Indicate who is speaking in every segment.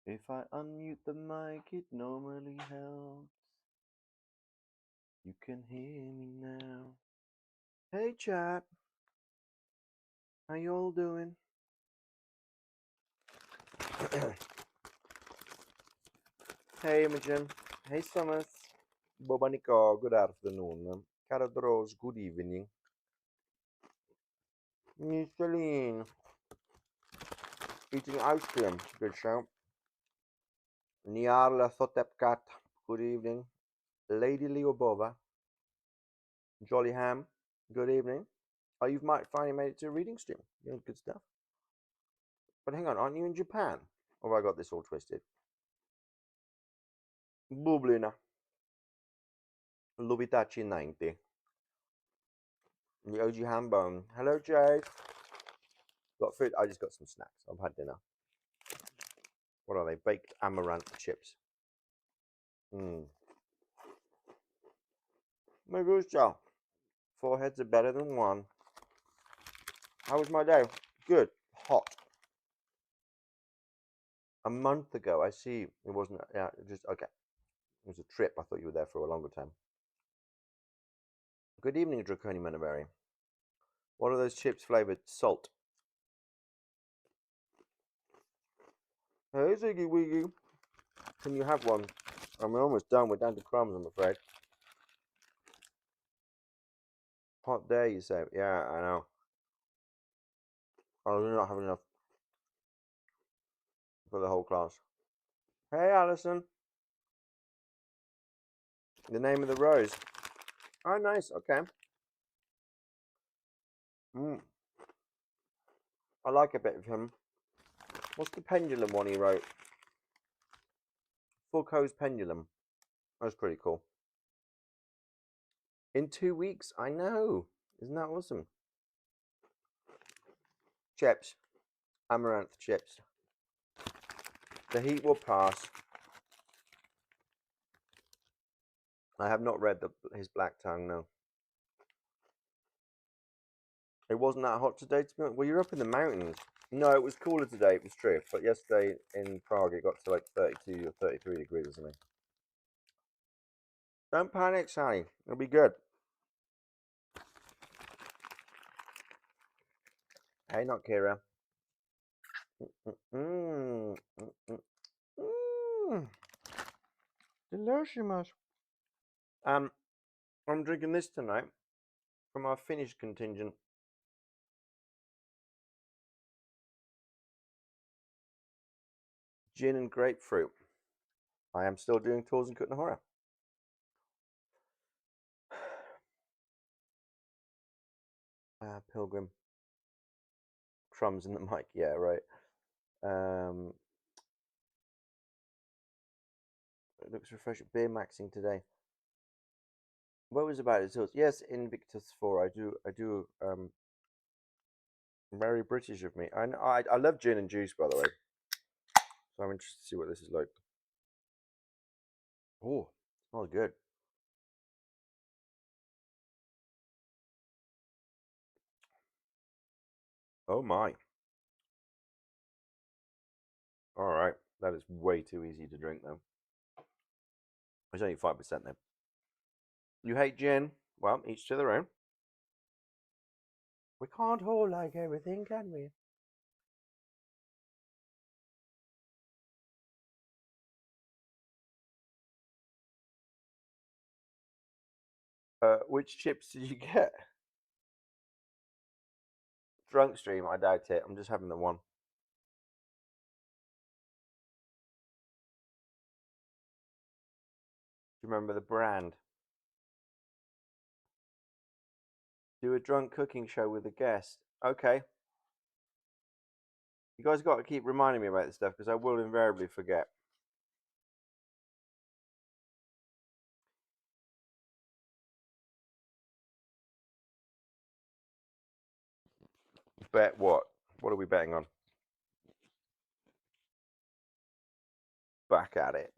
Speaker 1: If I unmute the mic, it normally helps. You can hear me now. Hey, chat. How you all doing? Hey, Imogen. Hey, Summers. Bobanika, good afternoon. Caradros, good evening. Michelin, eating ice cream. Good show. Niarla Thotepkat, good evening. Lady Leobova, Jolly Ham, good evening. Oh, you've finally made it to a reading stream. Good stuff. But hang on, aren't you in Japan? Or have I got this all twisted? Bublina. Lubitachi 90. The OG Hambone. Hello, Jay. Got food? I just got some snacks. I've had dinner. What are they? Baked amaranth chips. Mmm. Me gusta. Four heads are better than one. How was my day? Good. Hot. A month ago, I see. It wasn't. Yeah, just okay. It was a trip. I thought you were there for a longer time. Good evening, Draconi Manaberry. What are those chips flavored? Salt. Hey, Ziggy Wiggy. Can you have one? I'm almost done. We're down to crumbs, I'm afraid. Hot day, you say? Yeah, I know. I was not having enough for the whole class. Hey, Alison. The name of the rose. Oh, nice. Okay. I like a bit of him. What's the pendulum one he wrote? Foucault's Pendulum. That's pretty cool. In 2 weeks, I know. Isn't that awesome? Chips. Amaranth chips. The heat will pass. I have not read his Black Tongue, no. It wasn't that hot today, to be honest. Well, you're up in the mountains. No, it was cooler today, it was true. But yesterday in Prague, it got to like 32 or 33 degrees or something. Don't panic, Sally. It'll be good. Hey, not Kira. Mmm. Mmm. Delicious. I'm drinking this tonight from our Finnish contingent. Gin and grapefruit. I am still doing tours in Kutnahora. Pilgrim. Crumbs in the mic. Yeah, right. It looks refreshing. Beer maxing today. What was about it? Yes, Invictus 4. I do. Very British of me. I love gin and juice, by the way. So I'm interested to see what this is like. Oh, smells good. Oh my. All right. That is way too easy to drink, though. It's only 5% though. You hate gin? Well, each to their own. We can't all like everything, can we? Which chips did you get? Drunk stream, I doubt it. I'm just having the one. Do you remember the brand? Do a drunk cooking show with a guest. Okay. You guys got to keep reminding me about this stuff because I will invariably forget. Bet what? What are we betting on? Back at it.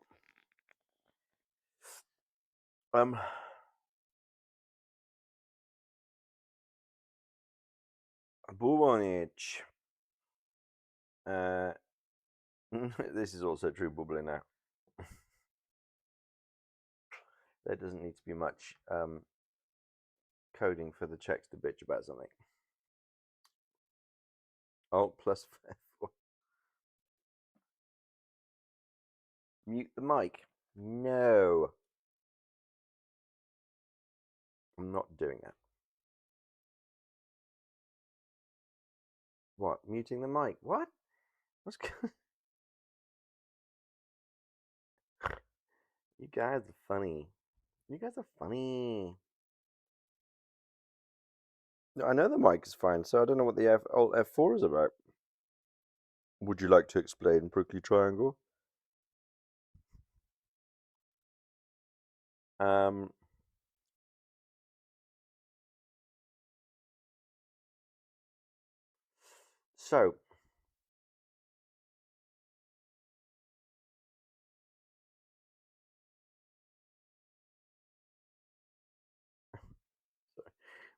Speaker 1: Bubonic. This is also true bubbly now. There doesn't need to be much coding for the checks to bitch about something. Alt plus F4. Mute the mic. No, I'm not doing that. What? Muting the mic? What? What's going? You guys are funny. You guys are funny. No, I know the mic is fine, so I don't know what the Alt F4 is about. Would you like to explain, Prickly Triangle? Um, so,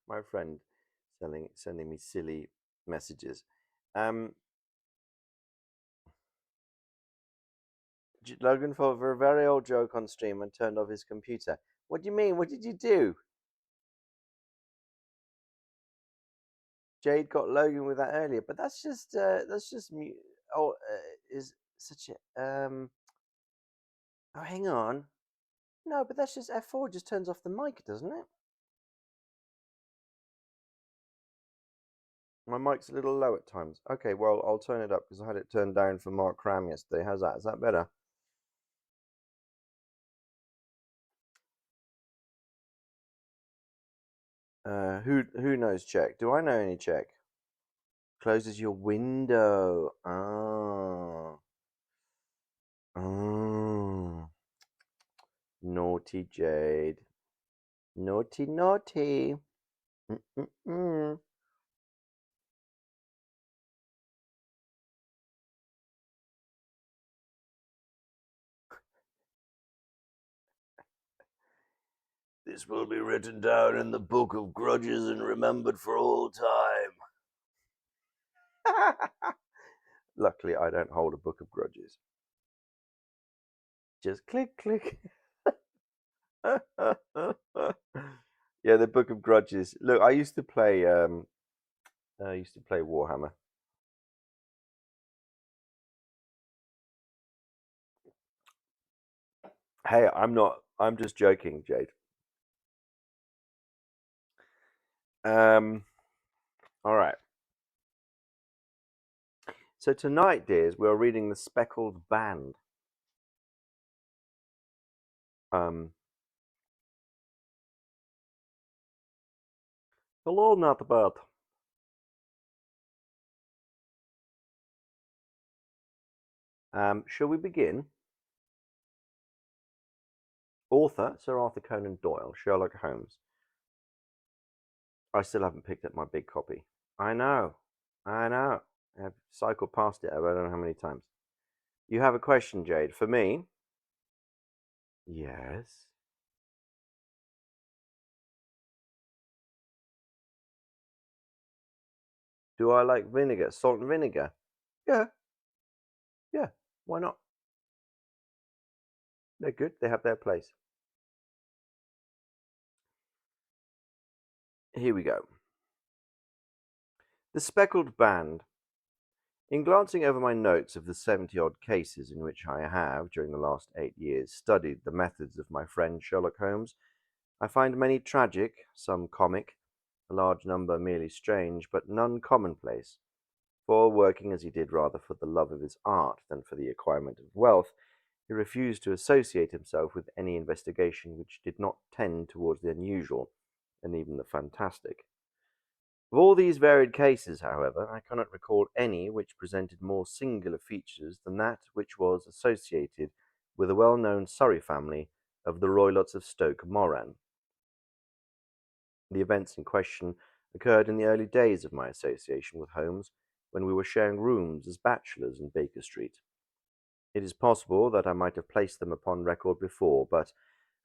Speaker 1: my friend sending me silly messages. Logan fell for a very old joke on stream and turned off his computer. What do you mean? What did you do? Jade got Logan with that earlier, but that's just oh, is such a Oh, hang on. No, but that's just F4 just turns off the mic, doesn't it? My mic's a little low at times. Okay, well, I'll turn it up because I had it turned down for Mark Cram yesterday. How's that? Is that better? Who knows Czech? Do I know any Czech? Closes your window. Ah. Oh. Naughty Jade. Naughty, naughty. Mm-mm-mm. This will be written down in the book of grudges and remembered for all time. Luckily, I don't hold a book of grudges. Just click, click. Yeah, the book of grudges. Look, I used to play. I used to play Warhammer. Hey, I'm not. I'm just joking, Jade. All right. So tonight, dears, we're reading The Speckled Band. Hello, not bad. Shall we begin? Author Sir Arthur Conan Doyle, Sherlock Holmes. I still haven't picked up my big copy. I know. I've cycled past it. I don't know how many times. You have a question, Jade, for me? Yes. Do I like vinegar? Salt and vinegar? Yeah, yeah. Why not? They're good. They have their place. Here we go. The Speckled Band. In glancing over my notes of the 70-odd cases in which I have, during the last 8 years, studied the methods of my friend Sherlock Holmes, I find many tragic, some comic, a large number merely strange, but none commonplace. For, working as he did rather for the love of his art than for the acquirement of wealth, he refused to associate himself with any investigation which did not tend towards the unusual, and even the fantastic. Of all these varied cases, however, I cannot recall any which presented more singular features than that which was associated with the well-known Surrey family of the Roylotts of Stoke Moran. The events in question occurred in the early days of my association with Holmes, when we were sharing rooms as bachelors in Baker Street. It is possible that I might have placed them upon record before, but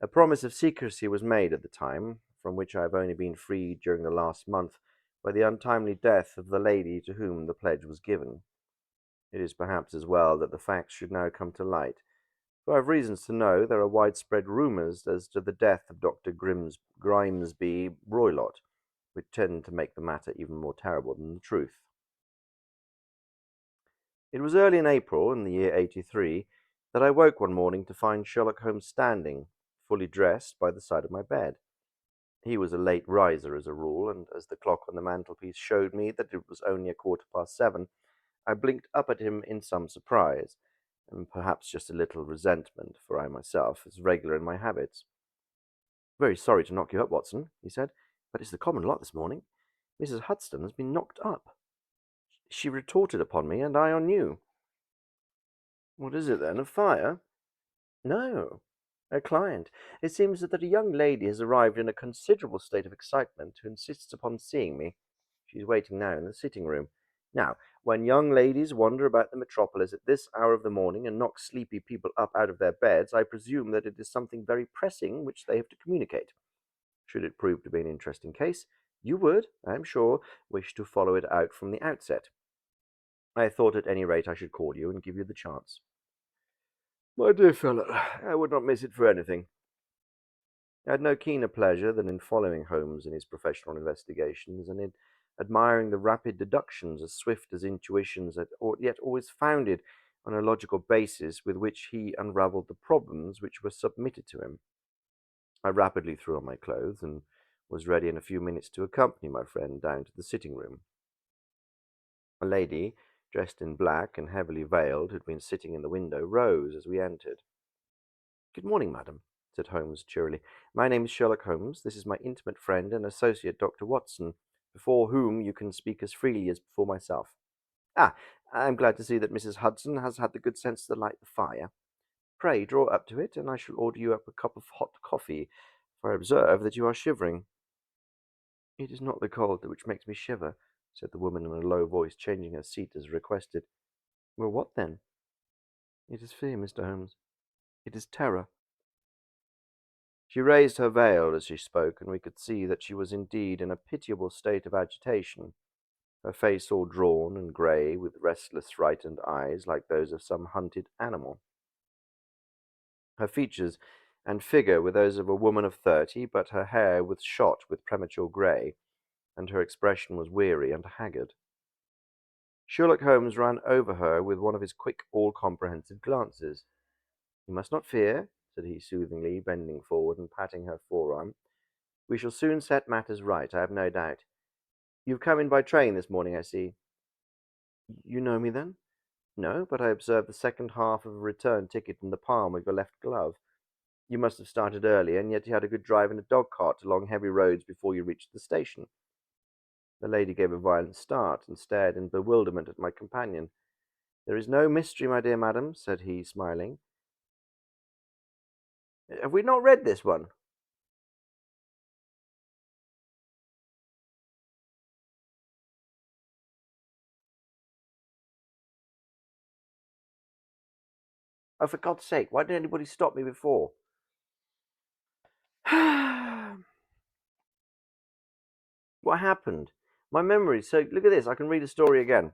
Speaker 1: a promise of secrecy was made at the time, from which I have only been freed during the last month by the untimely death of the lady to whom the pledge was given. It is perhaps as well that the facts should now come to light, for I have reasons to know there are widespread rumours as to the death of Dr. Grimesby Roylott, which tend to make the matter even more terrible than the truth. It was early in April, in the year 83, that I woke one morning to find Sherlock Holmes standing, fully dressed, by the side of my bed. He was a late riser as a rule, and as the clock on the mantelpiece showed me that it was only 7:15, I blinked up at him in some surprise, and perhaps just a little resentment, for I myself was regular in my habits. "Very sorry to knock you up, Watson," he said, "but it's the common lot this morning. Mrs. Hudson has been knocked up. She retorted upon me, and I on you." "What is it, then? A fire?" "No, a client. It seems that a young lady has arrived in a considerable state of excitement who insists upon seeing me. She's waiting now in the sitting room. Now, when young ladies wander about the metropolis at this hour of the morning and knock sleepy people up out of their beds, I presume that it is something very pressing which they have to communicate. Should it prove to be an interesting case, you would, I am sure, wish to follow it out from the outset. I thought at any rate I should call you and give you the chance." "My dear fellow, I would not miss it for anything." I had no keener pleasure than in following Holmes in his professional investigations, and in admiring the rapid deductions, as swift as intuitions, yet always founded on a logical basis, with which he unravelled the problems which were submitted to him. I rapidly threw on my clothes, and was ready in a few minutes to accompany my friend down to the sitting room. A lady, dressed in black and heavily veiled, who had been sitting in the window, rose as we entered. "Good morning, madam," said Holmes cheerily. "My name is Sherlock Holmes. This is my intimate friend and associate, Dr. Watson, before whom you can speak as freely as before myself. Ah, I am glad to see that Mrs. Hudson has had the good sense to light the fire. Pray draw up to it, and I shall order you up a cup of hot coffee, for I observe that you are shivering." "It is not the cold which makes me shiver," said the woman in a low voice, changing her seat as requested. "Well, what then?" "It is fear, Mr. Holmes. It is terror." She raised her veil as she spoke, and we could see that she was indeed in a pitiable state of agitation, her face all drawn and grey, with restless, frightened eyes like those of some hunted animal. Her features and figure were those of a woman of 30, but her hair was shot with premature grey, and her expression was weary and haggard. Sherlock Holmes ran over her with one of his quick, all-comprehensive glances. "You must not fear," said he soothingly, bending forward and patting her forearm. "We shall soon set matters right, I have no doubt. You've come in by train this morning, I see." "You know me, then?" "No, but I observed the second half of a return ticket in the palm of your left glove. You must have started early, and yet you had a good drive in a dog-cart along heavy roads before you reached the station." The lady gave a violent start, and stared in bewilderment at my companion. "There is no mystery, my dear madam," said he, smiling. "Have we not read this one?" "Oh, for God's sake, why didn't anybody stop me before?" "What happened? My memory. So look at this. I can read a story again."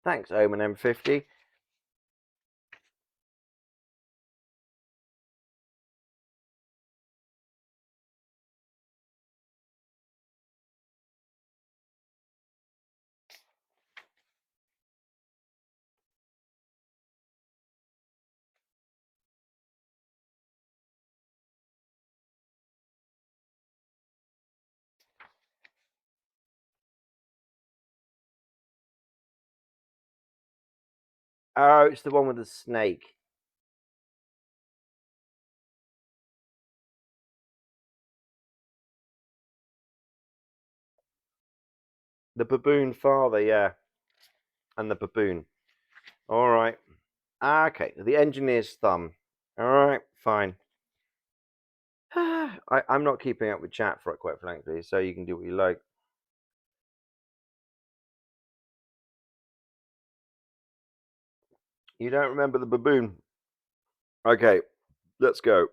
Speaker 1: Thanks, Omen M50. Oh, it's the one with the snake. The baboon father, yeah. And the baboon. All right. Okay, the engineer's thumb. All right, Fine. I'm not keeping up with chat for it, quite frankly, so you can do what you like. You don't remember the baboon? Okay, let's go.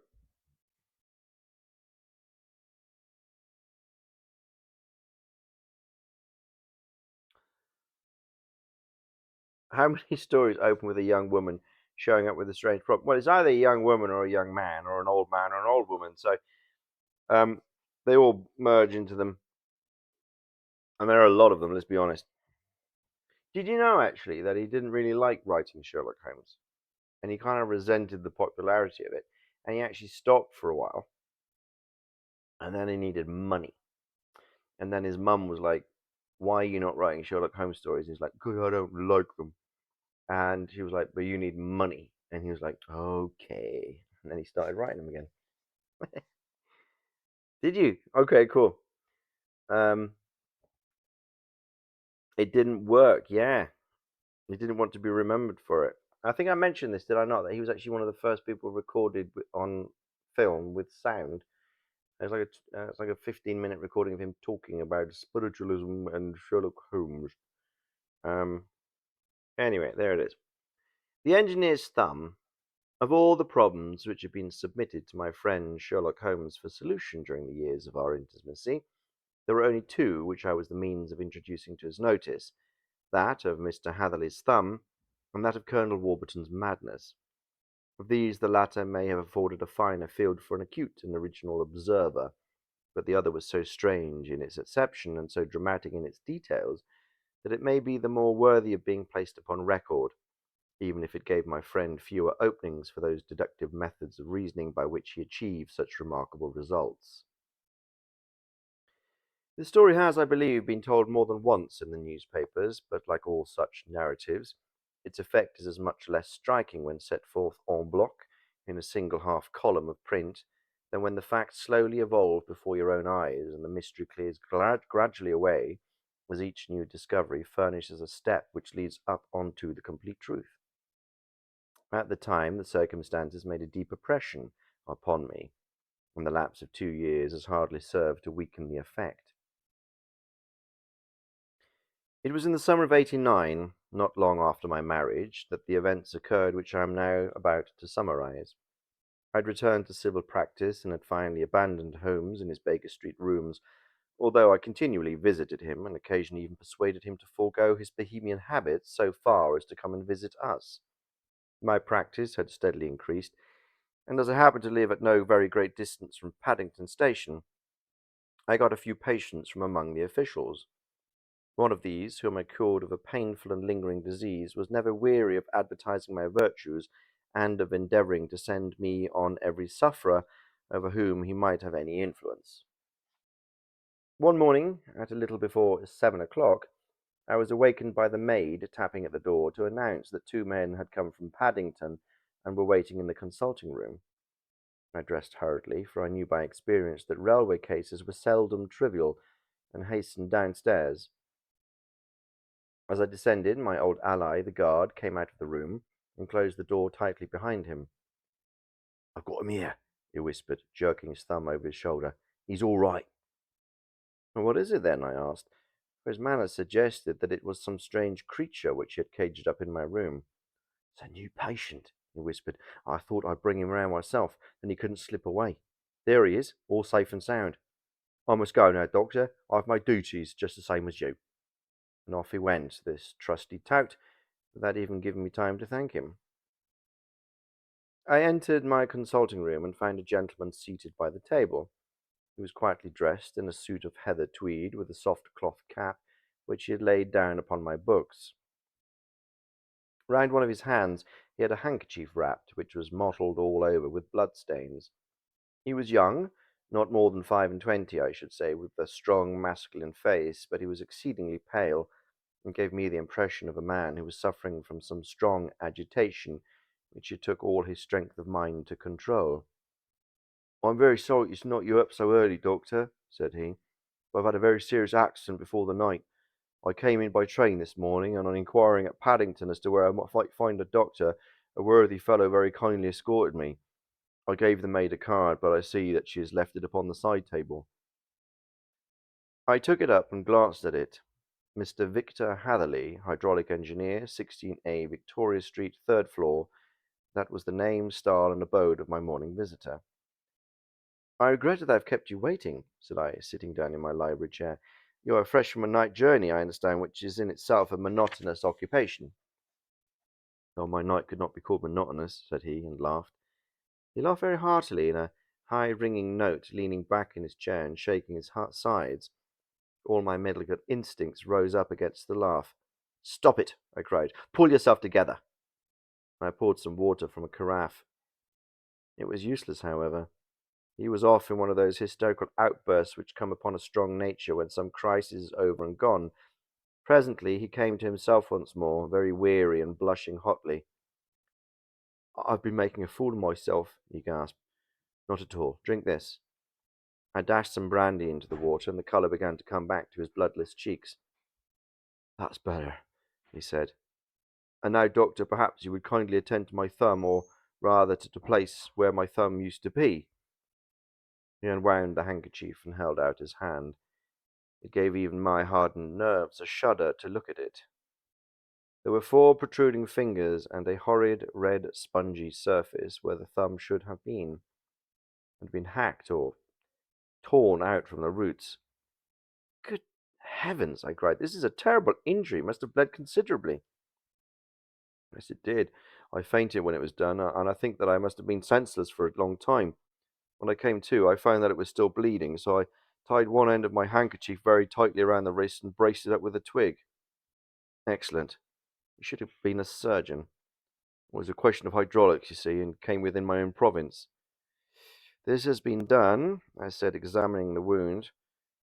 Speaker 1: How many stories open with a young woman showing up with a strange problem? Well, it's either a young woman or a young man, or an old man or an old woman. So um, they all merge into them, and there are a lot of them. Let's be honest. Did you know actually that he didn't really like writing Sherlock Holmes, and he kind of resented the popularity of it, and he actually stopped for a while, and then he needed money, and then his mum was like, "Why are you not writing Sherlock Holmes stories?" And he's like, "Because I don't like them." And she was like, "But you need money," and he was like, "Okay," and then he started writing them again. Did you? Okay, cool. Um, it didn't work. Yeah, he didn't want to be remembered for it. I think I mentioned this, did I not? That he was actually one of the first people recorded on film with sound. It's like a 15-minute recording of him talking about spiritualism and Sherlock Holmes. Um, anyway, there it is. The engineer's thumb. Of all the problems which had been submitted to my friend Sherlock Holmes for solution during the years of our intimacy, there were only two which I was the means of introducing to his notice, that of Mr. Hatherley's thumb, and that of Colonel Warburton's madness. Of these the latter may have afforded a finer field for an acute and original observer, but the other was so strange in its exception and so dramatic in its details that it may be the more worthy of being placed upon record, even if it gave my friend fewer openings for those deductive methods of reasoning by which he achieved such remarkable results. The story has, I believe, been told more than once in the newspapers, but like all such narratives, its effect is as much less striking when set forth en bloc in a single half column of print than when the facts slowly evolve before your own eyes and the mystery clears gradually away as each new discovery furnishes a step which leads up onto the complete truth. At the time, the circumstances made a deep impression upon me, and the lapse of 2 years has hardly served to weaken the effect. It was in the summer of '89, not long after my marriage, that the events occurred which I am now about to summarize. I had returned to civil practice and had finally abandoned Holmes in his Baker Street rooms, although I continually visited him and occasionally even persuaded him to forego his Bohemian habits so far as to come and visit us. My practice had steadily increased, and as I happened to live at no very great distance from Paddington Station, I got a few patients from among the officials. One of these, whom I cured of a painful and lingering disease, was never weary of advertising my virtues and of endeavouring to send me on every sufferer over whom he might have any influence. One morning, at a little before 7 o'clock, I was awakened by the maid tapping at the door to announce that two men had come from Paddington and were waiting in the consulting room. I dressed hurriedly, for I knew by experience that railway cases were seldom trivial, and hastened downstairs. As I descended, my old ally, the guard, came out of the room and closed the door tightly behind him. "I've got him here," he whispered, jerking his thumb over his shoulder. "He's all right." "And what is it then?" I asked, for his manner suggested that it was some strange creature which he had caged up in my room. "It's a new patient," he whispered. "I thought I'd bring him round myself, then he couldn't slip away. There he is, all safe and sound. I must go now, doctor. I've my duties just the same as you." And off he went, this trusty tout, without even giving me time to thank him. I entered my consulting room and found a gentleman seated by the table. He was quietly dressed in a suit of heather tweed with a soft cloth cap, which he had laid down upon my books. Round one of his hands he had a handkerchief wrapped, which was mottled all over with blood-stains. He was young, not more than 5 and 20, I should say, with a strong masculine face, but he was exceedingly pale, and gave me the impression of a man who was suffering from some strong agitation, which it took all his strength of mind to control. "I'm very sorry to knock you up so early, doctor," said he, "but I've had a very serious accident before the night. I came in by train this morning, and on inquiring at Paddington as to where I might find a doctor, a worthy fellow very kindly escorted me. I gave the maid a card, but I see that she has left it upon the side table. I took it up and glanced at it. Mr. Victor Hatherley, hydraulic engineer, 16A Victoria Street, third floor. That was the name, style, and abode of my morning visitor. I regret that I've kept you waiting, said I, sitting down in my library chair. You are fresh from a night journey, I understand, which is in itself a monotonous occupation. Oh, my night could not be called monotonous, said he, and laughed. He laughed very heartily in a high ringing note, leaning back in his chair and shaking his sides. All my medical instincts rose up against the laugh. Stop it, I cried. Pull yourself together. I poured some water from a carafe. It was useless, however. He was off in one of those hysterical outbursts which come upon a strong nature when some crisis is over and gone. Presently he came to himself once more, very weary and blushing hotly. I've been making a fool of myself, he gasped. Not at all. Drink this. I dashed some brandy into the water, and the colour began to come back to his bloodless cheeks. That's better, he said. And now, doctor, perhaps you would kindly attend to my thumb, or rather to the place where my thumb used to be. He unwound the handkerchief and held out his hand. It gave even my hardened nerves a shudder to look at it. There were 4 protruding fingers and a horrid, red, spongy surface where the thumb should have been, had been hacked or torn out from the roots. Good heavens, I cried. This is a terrible injury. It must have bled considerably. Yes, it did. I fainted when it was done, and I think that I must have been senseless for a long time. When I came to, I found that it was still bleeding, so I tied one end of my handkerchief very tightly around the wrist and braced it up with a twig. Excellent. You should have been a surgeon. It was a question of hydraulics, you see, and came within my own province. This has been done, I said, examining the wound,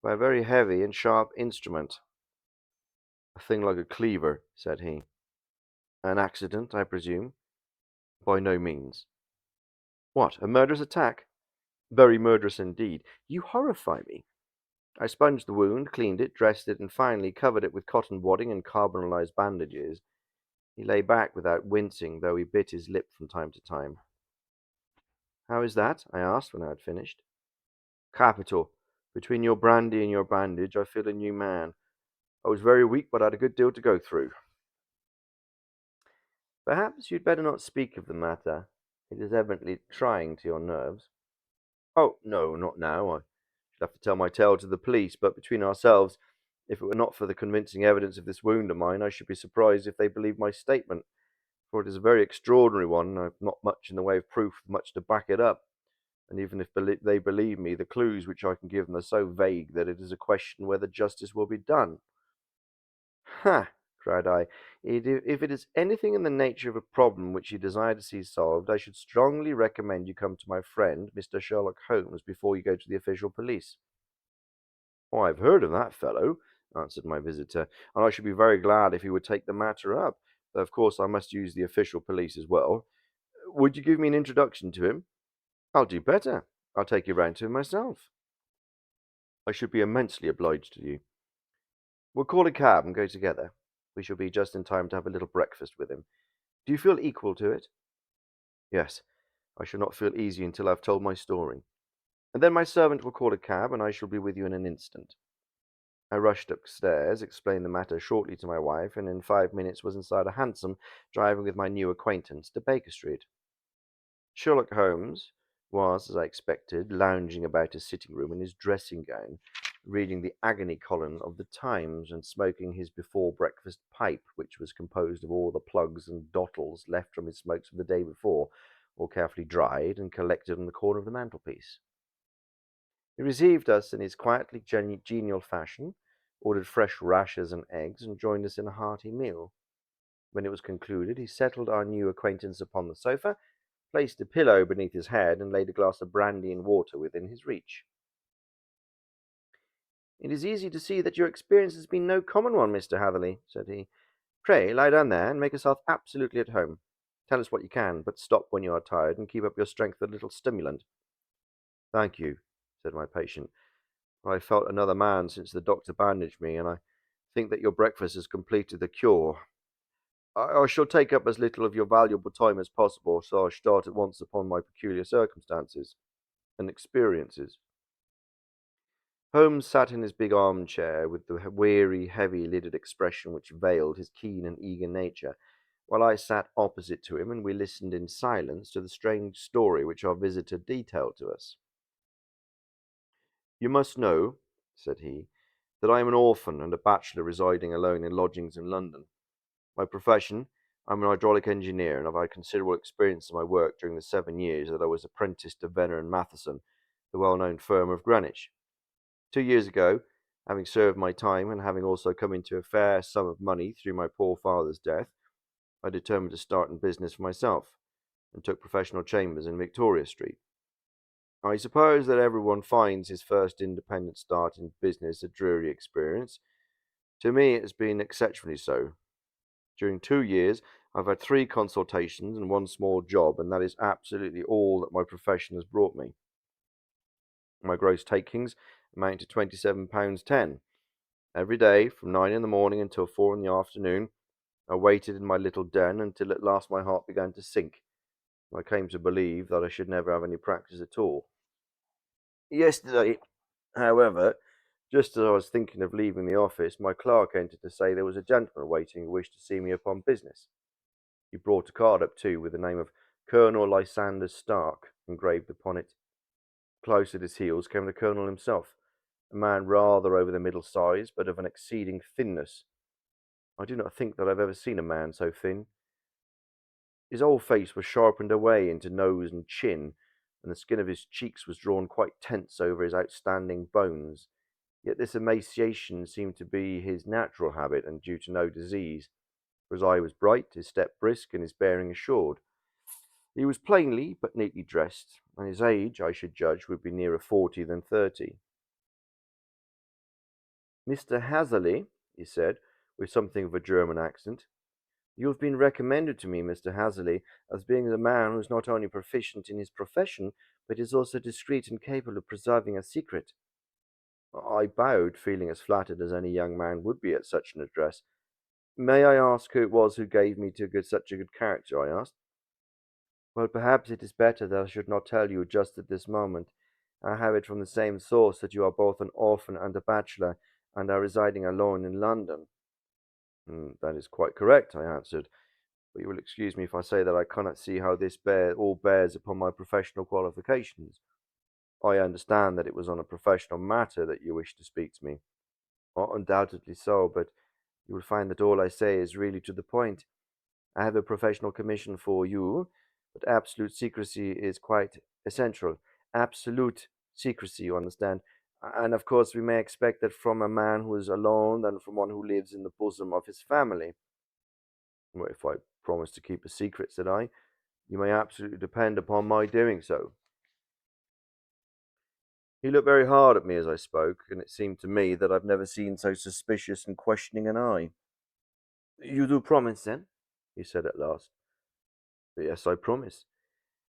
Speaker 1: by a very heavy and sharp instrument. A thing like a cleaver, said he. An accident, I presume? By no means. What, a murderous attack? Very murderous indeed. You horrify me. I sponged the wound, cleaned it, dressed it, and finally covered it with cotton wadding and carbonalized bandages. He lay back without wincing, though he bit his lip from time to time. How is that? I asked when I had finished. Capital. Between your brandy and your bandage, I feel a new man. I was very weak, but I had a good deal to go through. Perhaps you'd better not speak of the matter. It is evidently trying to your nerves. Oh, no, not now. I should have to tell my tale to the police, but between ourselves, if it were not for the convincing evidence of this wound of mine, I should be surprised if they believed my statement, for it is a very extraordinary one. I've not much in the way of proof, much to back it up. And even if they believe me, the clues which I can give them are so vague that it is a question whether justice will be done. Ha! cried I. If it is anything in the nature of a problem which you desire to see solved, I should strongly recommend you come to my friend, Mr. Sherlock Holmes, before you go to the official police. Oh, I've heard of that fellow, answered my visitor, and I should be very glad if he would take the matter up, though of course I must use the official police as well. Would you give me an introduction to him? I'll do better. I'll take you round to him myself. I should be immensely obliged to you. We'll call a cab and go together. We shall be just in time to have a little breakfast with him. Do you feel equal to it? Yes. I shall not feel easy until I've told my story. And then my servant will call a cab, and I shall be with you in an instant. I rushed upstairs, explained the matter shortly to my wife, and in 5 minutes was inside a hansom, driving with my new acquaintance to Baker Street. Sherlock Holmes was, as I expected, lounging about his sitting room in his dressing gown, reading the agony column of the Times and smoking his before-breakfast pipe, which was composed of all the plugs and dottles left from his smokes of the day before, all carefully dried and collected on the corner of the mantelpiece. He received us in his quietly genial fashion, ordered fresh rashers and eggs, and joined us in a hearty meal. When it was concluded, he settled our new acquaintance upon the sofa, placed a pillow beneath his head, and laid a glass of brandy and water within his reach. It is easy to see that your experience has been no common one, Mr. Hatherley, said he. Pray lie down there and make yourself absolutely at home. Tell us what you can, but stop when you are tired and keep up your strength with a little stimulant. Thank you, said my patient. I have felt another man since the doctor bandaged me, and I think that your breakfast has completed the cure. I shall take up as little of your valuable time as possible, so I start at once upon my peculiar circumstances and experiences. Holmes sat in his big armchair with the weary, heavy-lidded expression which veiled his keen and eager nature, while I sat opposite to him and we listened in silence to the strange story which our visitor detailed to us. "You must know," said he, "that I am an orphan and a bachelor residing alone in lodgings in London. My profession, I'm an hydraulic engineer, and I've had considerable experience in my work during the 7 years that I was apprenticed to Venner and Matheson, the well-known firm of Greenwich. 2 years ago, having served my time and having also come into a fair sum of money through my poor father's death, I determined to start in business for myself, and took professional chambers in Victoria Street. I suppose that everyone finds his first independent start in business a dreary experience. To me, it has been exceptionally so. During 2 years, I've had 3 consultations and 1 small job, and that is absolutely all that my profession has brought me. My gross takings amount to £27.10. Every day, from 9 in the morning until 4 in the afternoon, I waited in my little den until at last my heart began to sink, and I came to believe that I should never have any practice at all. Yesterday, however, just as I was thinking of leaving the office, my clerk entered to say there was a gentleman waiting who wished to see me upon business. He brought a card up too, with the name of Colonel Lysander Stark engraved upon it. Close at his heels came the Colonel himself, a man rather over the middle size, but of an exceeding thinness. I do not think that I have ever seen a man so thin. His whole face was sharpened away into nose and chin, and the skin of his cheeks was drawn quite tense over his outstanding bones. Yet this emaciation seemed to be his natural habit and due to no disease, for his eye was bright, his step brisk, and his bearing assured. He was plainly but neatly dressed, and his age, I should judge, would be nearer 40 than 30. "Mr. Hatherley," he said, with something of a German accent, "you have been recommended to me, Mr. Hatherley, as being the man who is not only proficient in his profession, but is also discreet and capable of preserving a secret." I bowed, feeling as flattered as any young man would be at such an address. "May I ask who it was who gave me such a good character?" I asked. "Well, perhaps it is better that I should not tell you just at this moment. I have it from the same source that you are both an orphan and a bachelor, and are residing alone in London." "That is quite correct," I answered. "But you will excuse me if I say that I cannot see how this all bears upon my professional qualifications. I understand that it was on a professional matter that you wished to speak to me." "Undoubtedly so, but you will find that all I say is really to the point. I have a professional commission for you, but absolute secrecy is quite essential. Absolute secrecy, you understand. And of course, we may expect that from a man who is alone than from one who lives in the bosom of his family." "Well, if I promise to keep a secret," said I, "you may absolutely depend upon my doing so." He looked very hard at me as I spoke, and it seemed to me that I've never seen so suspicious and questioning an eye. "You do promise, then?" he said at last. "Yes, I promise.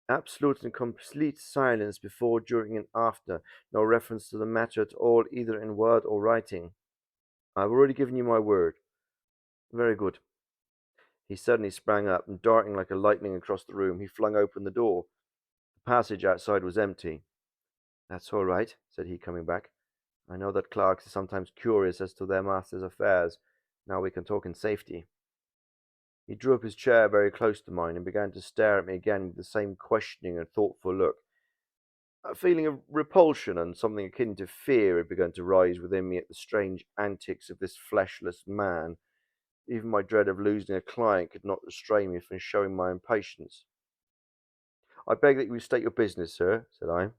Speaker 1: Absolute and complete silence before, during, and after. No reference to the matter at all, either in word or writing." "I have already given you my word." "Very good." He suddenly sprang up, and darting like a lightning across the room, he flung open the door. The passage outside was empty. "That's all right," said he, coming back. "I know that clerks are sometimes curious as to their master's affairs. Now we can talk in safety." He drew up his chair very close to mine and began to stare at me again with the same questioning and thoughtful look. A feeling of repulsion and something akin to fear had begun to rise within me at the strange antics of this fleshless man. Even my dread of losing a client could not restrain me from showing my impatience. "I beg that you will state your business, sir," said I.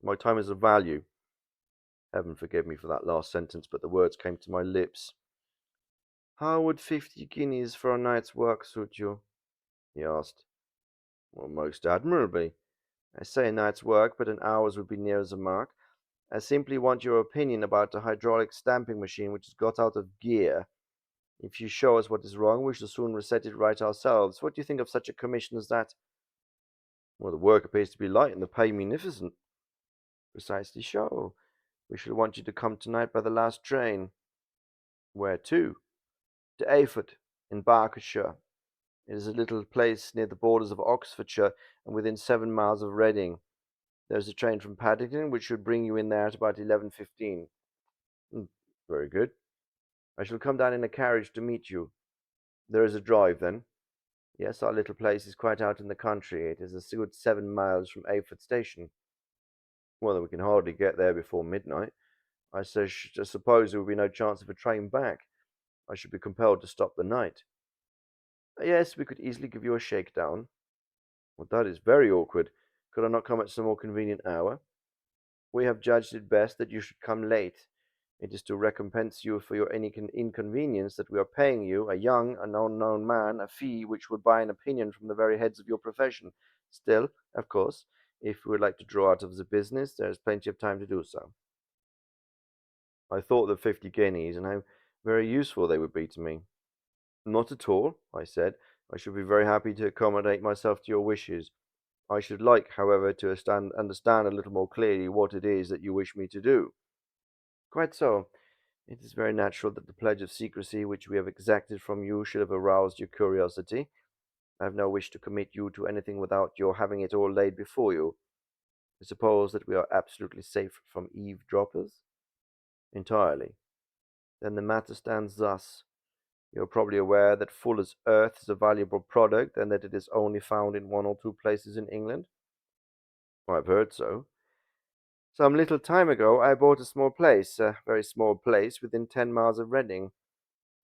Speaker 1: "My time is of value." Heaven forgive me for that last sentence, but the words came to my lips. "How would 50 guineas for a night's work suit you?" he asked. "Well, most admirably. I say a night's work, but an hour's would be nearer the mark. I simply want your opinion about the hydraulic stamping machine which has got out of gear. If you show us what is wrong, we shall soon reset it right ourselves. What do you think of such a commission as that?" "Well, the work appears to be light and the pay munificent." "Precisely so. We shall want you to come tonight by the last train." "Where to?" "To Eyford." in Berkshire. It is a little place near the borders of Oxfordshire and within 7 miles of Reading. There's a train from Paddington which should bring you in there at about 11:15. Very good. I shall come down in a carriage to meet you. There is a drive, then? Yes, our little place is quite out in the country. It is a good 7 miles from Ayford Station. Well, then we can hardly get there before midnight. Suppose there would be no chance of a train back. I should be compelled to stop the night. Yes, we could easily give you a shakedown. Well, that is very awkward. Could I not come at some more convenient hour? We have judged it best that you should come late. It is to recompense you for your any inconvenience that we are paying you, a young and unknown man, a fee which would buy an opinion from the very heads of your profession. Still, of course, if you would like to draw out of the business, there is plenty of time to do so. I thought of 50 guineas and how very useful they would be to me. Not at all, I said. I should be very happy to accommodate myself to your wishes. I should like, however, to understand a little more clearly what it is that you wish me to do. Quite so. It is very natural that the pledge of secrecy which we have exacted from you should have aroused your curiosity. I have no wish to commit you to anything without your having it all laid before you. I suppose that we are absolutely safe from eavesdroppers? Entirely. Then the matter stands thus. You are probably aware that Fuller's Earth is a valuable product and that it is only found in one or two places in England? I've heard so. Some little time ago I bought a very small place, within 10 miles of Reading.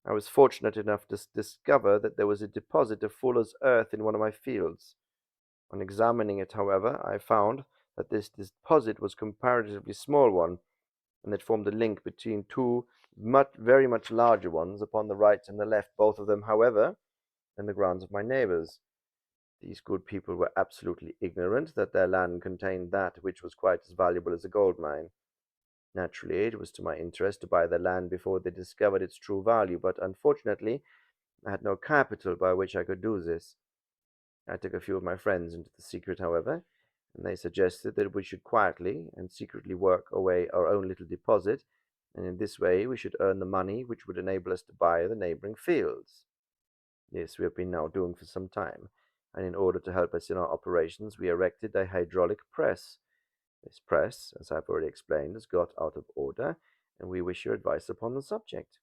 Speaker 1: I was fortunate enough to discover that there was a deposit of Fuller's Earth in one of my fields. On examining it, however, I found that this deposit was a comparatively small one, and that formed a link between two very much larger ones upon the right and the left, both of them, however, in the grounds of my neighbours. These good people were absolutely ignorant that their land contained that which was quite as valuable as a gold mine. Naturally, it was to my interest to buy the land before they discovered its true value, but unfortunately, I had no capital by which I could do this. I took a few of my friends into the secret, however, and they suggested that we should quietly and secretly work away our own little deposit, and in this way we should earn the money which would enable us to buy the neighboring fields. This we have been now doing for some time, and in order to help us in our operations, we erected a hydraulic press. This press, as I have already explained, has got out of order, and we wish your advice upon the subject.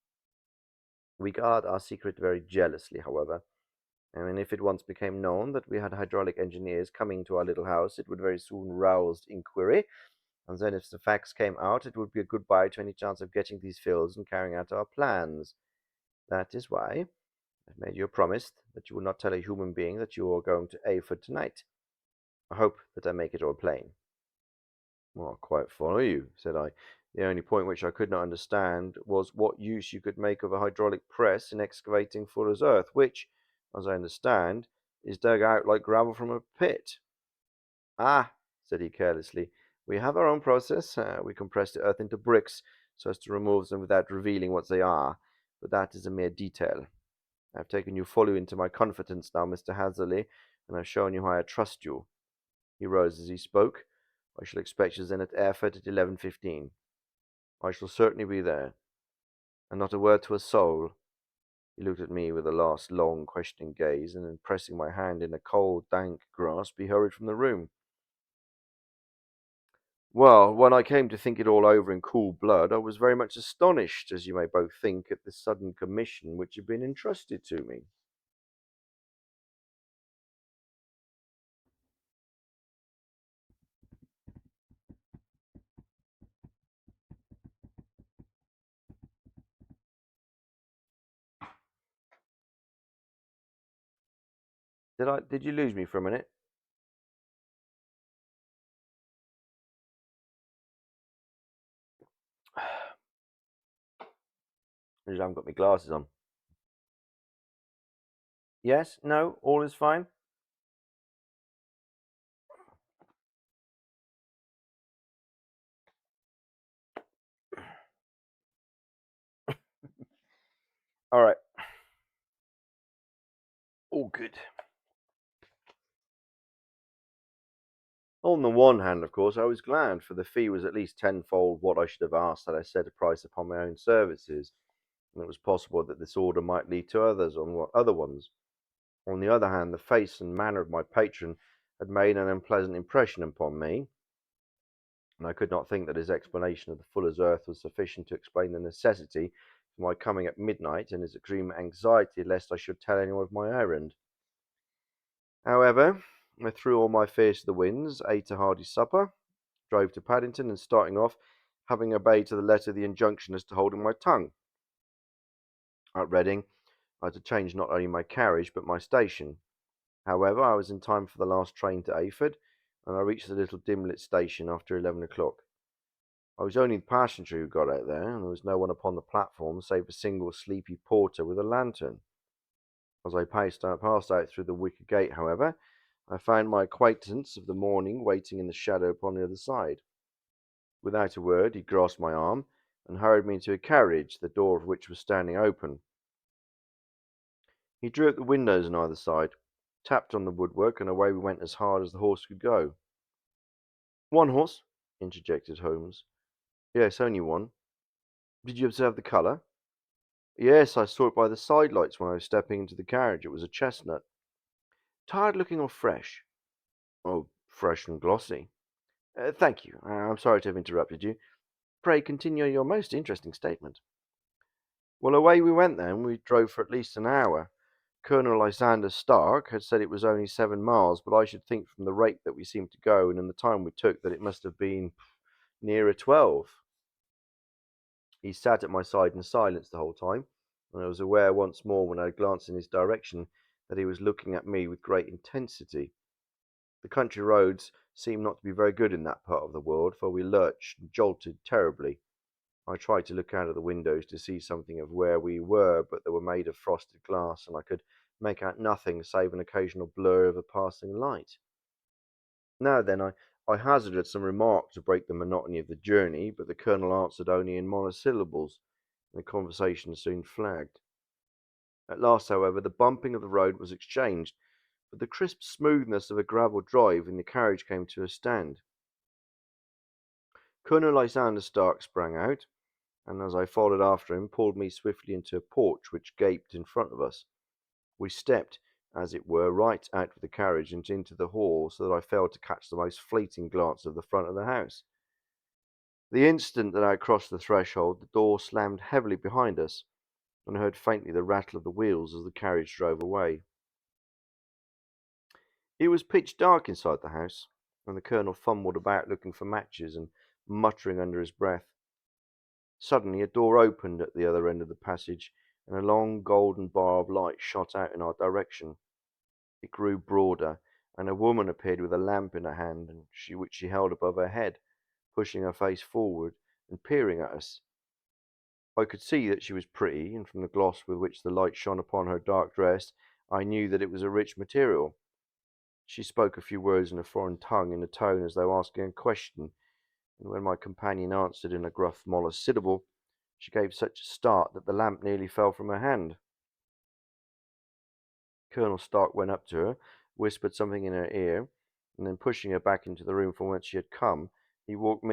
Speaker 1: We guard our secret very jealously, however. And if it once became known that we had hydraulic engineers coming to our little house, it would very soon rouse inquiry, and then if the facts came out, it would be a goodbye to any chance of getting these fields and carrying out our plans. That is why I've made you a promise that you will not tell a human being that you are going to Ayford tonight. I hope that I make it all plain. Well, I quite follow you, said I. The only point which I could not understand was what use you could make of a hydraulic press in excavating Fuller's Earth, which, as I understand, is dug out like gravel from a pit. Ah, said he carelessly, we have our own process. We compress the earth into bricks so as to remove them without revealing what they are, but that is a mere detail. I have taken you fully into my confidence now, Mr. Hatherley, and I've shown you how I trust you. He rose as he spoke. I shall expect you then at Erfurt at 11:15. I shall certainly be there. And not a word to a soul. He looked at me with a last long, questioning gaze, and then pressing my hand in a cold, dank grasp, he hurried from the room. Well, when I came to think it all over in cool blood, I was very much astonished, as you may both think, at this sudden commission which had been entrusted to me. Did you lose me for a minute? I haven't got my glasses on. Yes? No? All is fine? All right. All good. On the one hand, of course, I was glad, for the fee was at least tenfold what I should have asked had I set a price upon my own services. and it was possible that this order might lead to other ones. On the other hand, the face and manner of my patron had made an unpleasant impression upon me, and I could not think that his explanation of the fuller's earth was sufficient to explain the necessity for my coming at midnight and his extreme anxiety lest I should tell anyone of my errand. However, I threw all my fears to the winds, ate a hearty supper, drove to Paddington, and starting off, having obeyed to the letter the injunction as to holding my tongue. At Reading, I had to change not only my carriage but my station. However, I was in time for the last train to Ayford, and I reached the little dim-lit station after 11 o'clock. I was only the passenger who got out there, and there was no one upon the platform save a single sleepy porter with a lantern. As I passed out through the wicket gate, however, I found my acquaintance of the morning waiting in the shadow upon the other side. Without a word, he grasped my arm and hurried me into a carriage, the door of which was standing open. He drew up the windows on either side, tapped on the woodwork, and away we went as hard as the horse could go. "One horse?" interjected Holmes. "Yes, only one." "Did you observe the colour?" "Yes, I saw it by the side lights when I was stepping into the carriage. It was a chestnut." "Tired looking or fresh?" "Oh, fresh and glossy." Thank you. I'm sorry to have interrupted you. Pray continue your most interesting statement." "Well, away we went then. We drove for at least an hour. Colonel Lysander Stark had said it was only 7 miles, but I should think from the rate that we seemed to go and in the time we took that it must have been nearer 12. He sat at my side in silence the whole time, and I was aware once more when I glanced in his direction that he was looking at me with great intensity. The country roads seemed not to be very good in that part of the world, for we lurched and jolted terribly. I tried to look out of the windows to see something of where we were, but they were made of frosted glass, and I could make out nothing save an occasional blur of a passing light. Now then, I hazarded some remark to break the monotony of the journey, but the colonel answered only in monosyllables, and the conversation soon flagged. At last, however, the bumping of the road was exchanged for the crisp smoothness of a gravel drive, and the carriage came to a stand. Colonel Lysander Stark sprang out, and as I followed after him, pulled me swiftly into a porch which gaped in front of us. We stepped, as it were, right out of the carriage and into the hall, so that I failed to catch the most fleeting glance of the front of the house. The instant that I crossed the threshold, the door slammed heavily behind us, and I heard faintly the rattle of the wheels as the carriage drove away. It was pitch dark inside the house, and the colonel fumbled about looking for matches and muttering under his breath. Suddenly a door opened at the other end of the passage, and a long golden bar of light shot out in our direction. It grew broader, and a woman appeared with a lamp in her hand, which she held above her head, pushing her face forward and peering at us. I could see that she was pretty, and from the gloss with which the light shone upon her dark dress, I knew that it was a rich material. She spoke a few words in a foreign tongue in a tone as though asking a question, and when my companion answered in a gruff monosyllable, she gave such a start that the lamp nearly fell from her hand. Colonel Stark went up to her, whispered something in her ear, and then pushing her back into the room from whence she had come, he walked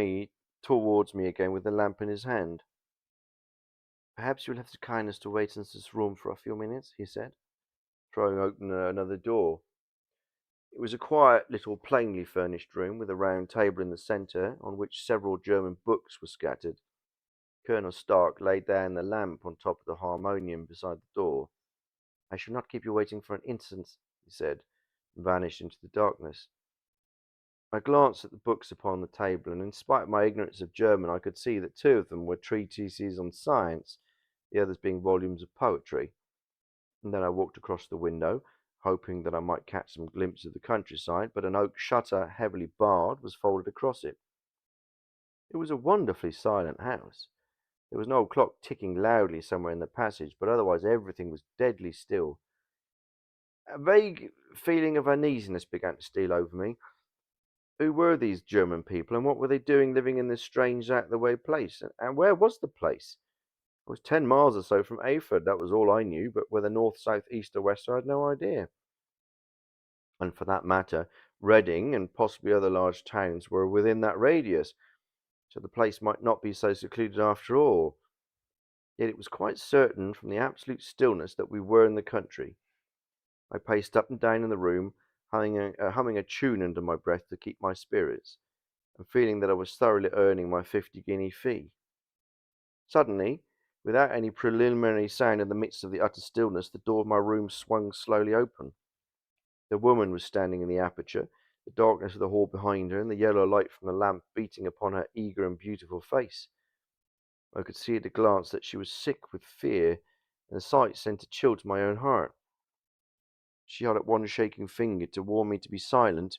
Speaker 1: towards me again with the lamp in his hand. "Perhaps you will have the kindness to wait in this room for a few minutes," he said, throwing open another door. It was a quiet little plainly furnished room, with a round table in the centre, on which several German books were scattered. Colonel Stark laid down the lamp on top of the harmonium beside the door. "I shall not keep you waiting for an instant," he said, and vanished into the darkness. I glanced at the books upon the table, and in spite of my ignorance of German, I could see that two of them were treatises on science, the others being volumes of poetry. And then I walked across the window, hoping that I might catch some glimpse of the countryside, but an oak shutter, heavily barred, was folded across it. It was a wonderfully silent house. There was no clock ticking loudly somewhere in the passage, but otherwise everything was deadly still. A vague feeling of uneasiness began to steal over me. Who were these German people, and what were they doing living in this strange, out-of-the-way place? And where was the place? It was 10 miles or so from Ayford, that was all I knew, but whether north, south, east, or west, I had no idea. And for that matter, Reading and possibly other large towns were within that radius, so the place might not be so secluded after all. Yet it was quite certain from the absolute stillness that we were in the country. I paced up and down in the room, humming a tune under my breath to keep my spirits, and feeling that I was thoroughly earning my 50-guinea fee. Suddenly, without any preliminary sound in the midst of the utter stillness, the door of my room swung slowly open. The woman was standing in the aperture, the darkness of the hall behind her, and the yellow light from the lamp beating upon her eager and beautiful face. I could see at a glance that she was sick with fear, and the sight sent a chill to my own heart. She held up one shaking finger to warn me to be silent,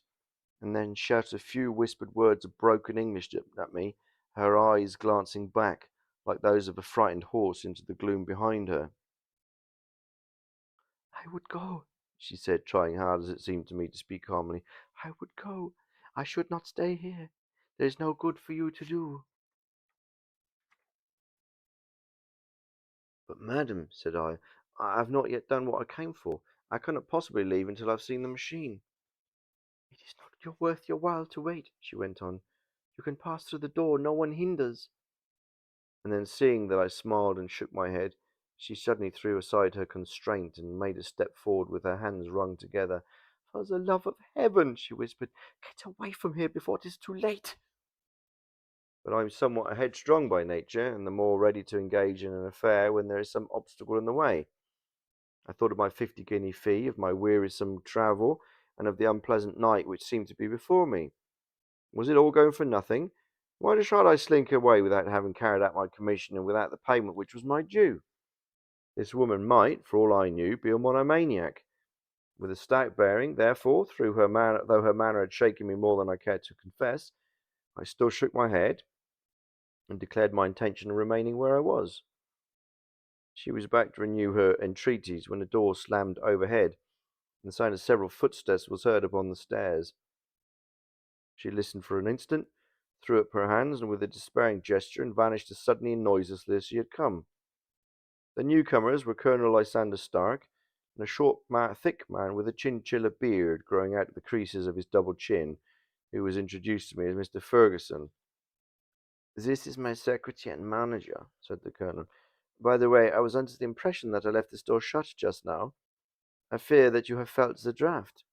Speaker 1: and then shouted a few whispered words of broken English at me, her eyes glancing back, like those of a frightened horse, into the gloom behind her. "I would go," she said, trying hard, as it seemed to me, to speak calmly. "I would go. I should not stay here. There is no good for you to do." "But, madam," said "I have not yet done what I came for. I cannot possibly leave until I have seen the machine." "It is not worth your while to wait," she went on. "You can pass through the door. No one hinders." And then, seeing that I smiled and shook my head, she suddenly threw aside her constraint and made a step forward with her hands wrung together. "For the love of heaven," she whispered, "get away from here before it is too late." But I'm somewhat headstrong by nature, and the more ready to engage in an affair when there is some obstacle in the way. I thought of my 50-guinea fee, of my wearisome travel, and of the unpleasant night which seemed to be before me. Was it all going for nothing? Why should I slink away without having carried out my commission and without the payment which was my due? This woman might, for all I knew, be a monomaniac. With a stout bearing, therefore, though her manner had shaken me more than I cared to confess, I still shook my head and declared my intention of remaining where I was. She was about to renew her entreaties when the door slammed overhead, and the sound of several footsteps was heard upon the stairs. She listened for an instant, threw up her hands, and with a despairing gesture, and vanished as suddenly and noiselessly as she had come. The newcomers were Colonel Lysander Stark, and a short, thick man with a chinchilla beard growing out of the creases of his double chin, who was introduced to me as Mr. Ferguson. "This is my secretary and manager," said the colonel. "By the way, I was under the impression that I left this door shut just now. I fear that you have felt the draught."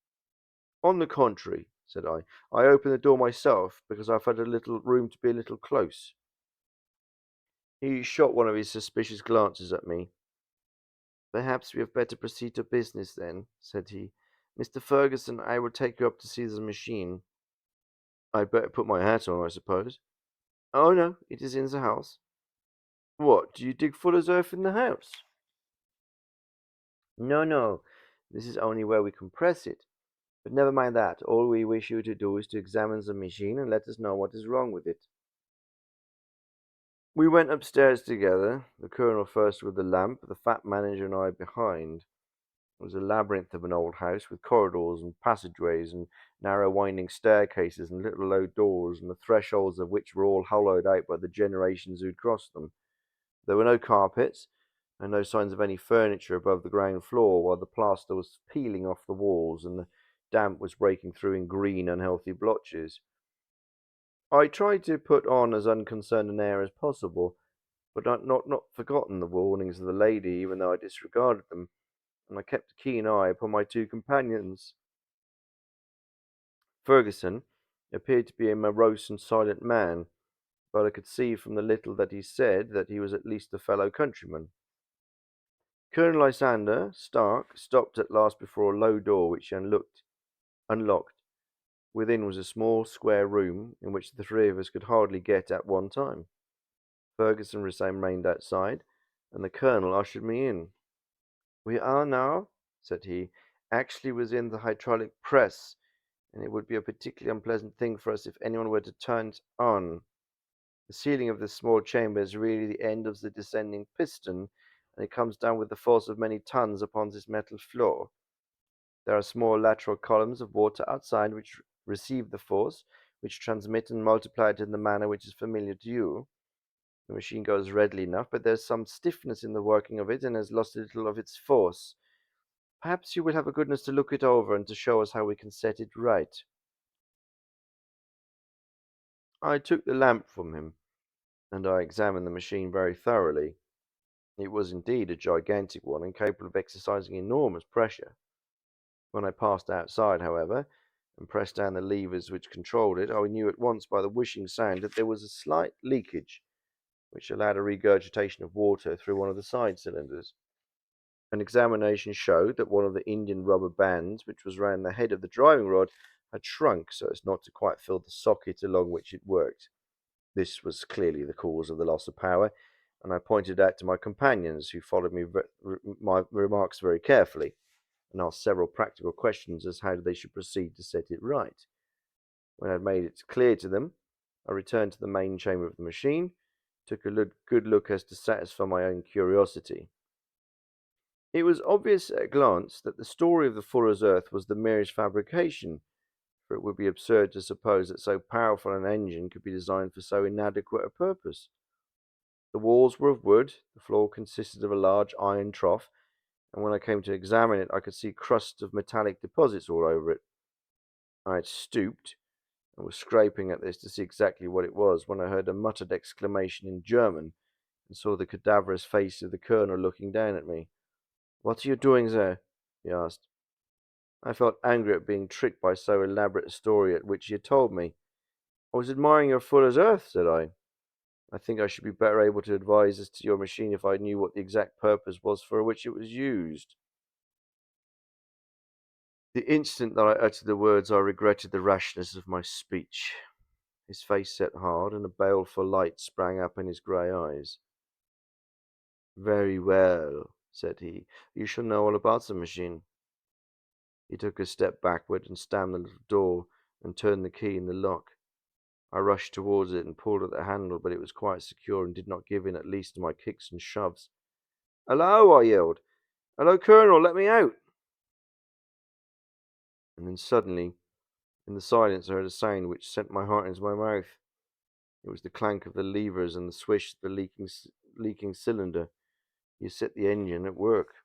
Speaker 1: "On the contrary," said "I opened the door myself, because I felt a little room to be a little close." He shot one of his suspicious glances at me. "Perhaps we had better proceed to business, then," said he. "Mr. Ferguson, I will take you up to see the machine." "I'd better put my hat on, I suppose." "Oh, no, it is in the house." "What, do you dig fuller's earth in the house?" "No, no, this is only where we compress it. But never mind that. All we wish you to do is to examine the machine and let us know what is wrong with it." We went upstairs together, the colonel first with the lamp, the fat manager and I behind. It was a labyrinth of an old house, with corridors and passageways and narrow winding staircases and little low doors, and the thresholds of which were all hollowed out by the generations who had crossed them. There were no carpets, and no signs of any furniture above the ground floor, while the plaster was peeling off the walls, and the damp was breaking through in green, unhealthy blotches. I tried to put on as unconcerned an air as possible, but not forgotten the warnings of the lady, even though I disregarded them, and I kept a keen eye upon my two companions. Ferguson appeared to be a morose and silent man, but I could see from the little that he said that he was at least a fellow countryman. Colonel Lysander Stark stopped at last before a low door which he unlocked. Within was a small square room in which the three of us could hardly get at one time. Ferguson remained outside, and the colonel ushered me in. "We are now," said he, "actually within the hydraulic press, and it would be a particularly unpleasant thing for us if anyone were to turn it on. The ceiling of this small chamber is really the end of the descending piston, and it comes down with the force of many tons upon this metal floor. There are small lateral columns of water outside which receive the force, which transmit and multiply it in the manner which is familiar to you. The machine goes readily enough, but there's some stiffness in the working of it, and has lost a little of its force. Perhaps you will have the goodness to look it over and to show us how we can set it right." I took the lamp from him, and I examined the machine very thoroughly. It was indeed a gigantic one and capable of exercising enormous pressure. When I passed outside, however, and pressed down the levers which controlled it, I knew at once by the whishing sound that there was a slight leakage, which allowed a regurgitation of water through one of the side cylinders. An examination showed that one of the Indian rubber bands, which was round the head of the driving rod, had shrunk so as not to quite fill the socket along which it worked. This was clearly the cause of the loss of power, and I pointed out to my companions, who followed my remarks very carefully, and asked several practical questions as how they should proceed to set it right. When I had made it clear to them, I returned to the main chamber of the machine, took a good look as to satisfy my own curiosity. It was obvious at a glance that the story of the fuller's earth was the merest fabrication, for it would be absurd to suppose that so powerful an engine could be designed for so inadequate a purpose. The walls were of wood, the floor consisted of a large iron trough, and when I came to examine it, I could see crusts of metallic deposits all over it. I had stooped and was scraping at this to see exactly what it was when I heard a muttered exclamation in German and saw the cadaverous face of the colonel looking down at me. "What are you doing there?" he asked. I felt angry at being tricked by so elaborate a story at which he had told me. "I was admiring your fuller's earth," said I. "I think I should be better able to advise as to your machine if I knew what the exact purpose was for which it was used." The instant that I uttered the words, I regretted the rashness of my speech. His face set hard, and a baleful light sprang up in his grey eyes. "Very well," said he. "You shall know all about the machine." He took a step backward and slammed the little door and turned the key in the lock. I rushed towards it and pulled at the handle, but it was quite secure and did not give in, at least to my kicks and shoves. "Hello!" I yelled. "Hello, Colonel, let me out!" And then suddenly, in the silence, I heard a sound which sent my heart into my mouth. It was the clank of the levers and the swish of the leaking cylinder. You set the engine at work.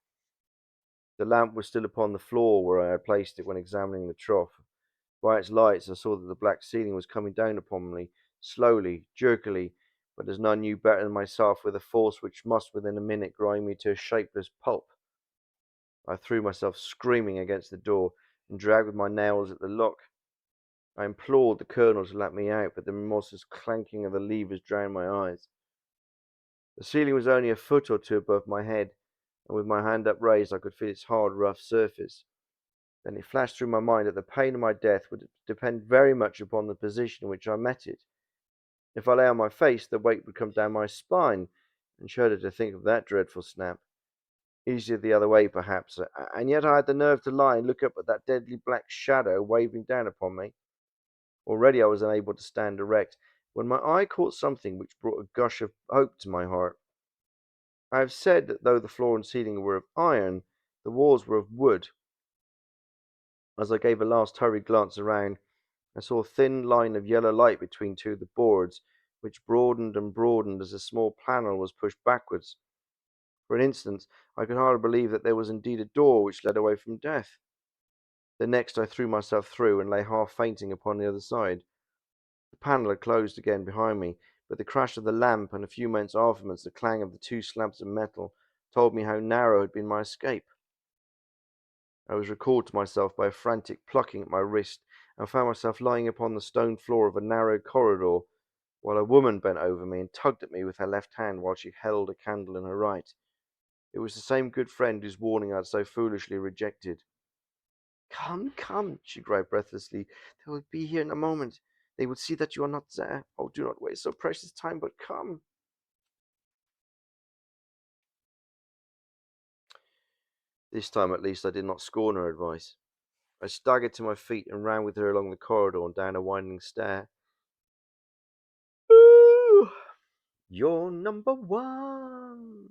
Speaker 1: The lamp was still upon the floor where I had placed it when examining the trough. By its lights I saw that the black ceiling was coming down upon me, slowly, jerkily, but as none knew better than myself, with a force which must within a minute grind me to a shapeless pulp. I threw myself screaming against the door, and dragged with my nails at the lock. I implored the colonel to let me out, but the remorseless clanking of the levers drowned my eyes. The ceiling was only a foot or two above my head, and with my hand upraised I could feel its hard, rough surface. Then it flashed through my mind that the pain of my death would depend very much upon the position in which I met it. If I lay on my face, the weight would come down my spine, and shudder to think of that dreadful snap. Easier the other way, perhaps, and yet I had the nerve to lie and look up at that deadly black shadow waving down upon me. Already I was unable to stand erect, when my eye caught something which brought a gush of hope to my heart. I have said that though the floor and ceiling were of iron, the walls were of wood. As I gave a last hurried glance around, I saw a thin line of yellow light between two of the boards, which broadened and broadened as a small panel was pushed backwards. For an instant I could hardly believe that there was indeed a door which led away from death. The next I threw myself through, and lay half fainting upon the other side. The panel had closed again behind me, but the crash of the lamp, and a few moments afterwards the clang of the two slabs of metal, told me how narrow had been my escape. I was recalled to myself by a frantic plucking at my wrist, and found myself lying upon the stone floor of a narrow corridor, while a woman bent over me and tugged at me with her left hand while she held a candle in her right. It was the same good friend whose warning I had so foolishly rejected. "Come, come," she cried breathlessly. "They will be here in a moment. They will see that you are not there. Oh, do not waste so precious time, but come." This time at least I did not scorn her advice. I staggered to my feet and ran with her along the corridor and down a winding stair. Ooh, you're number one.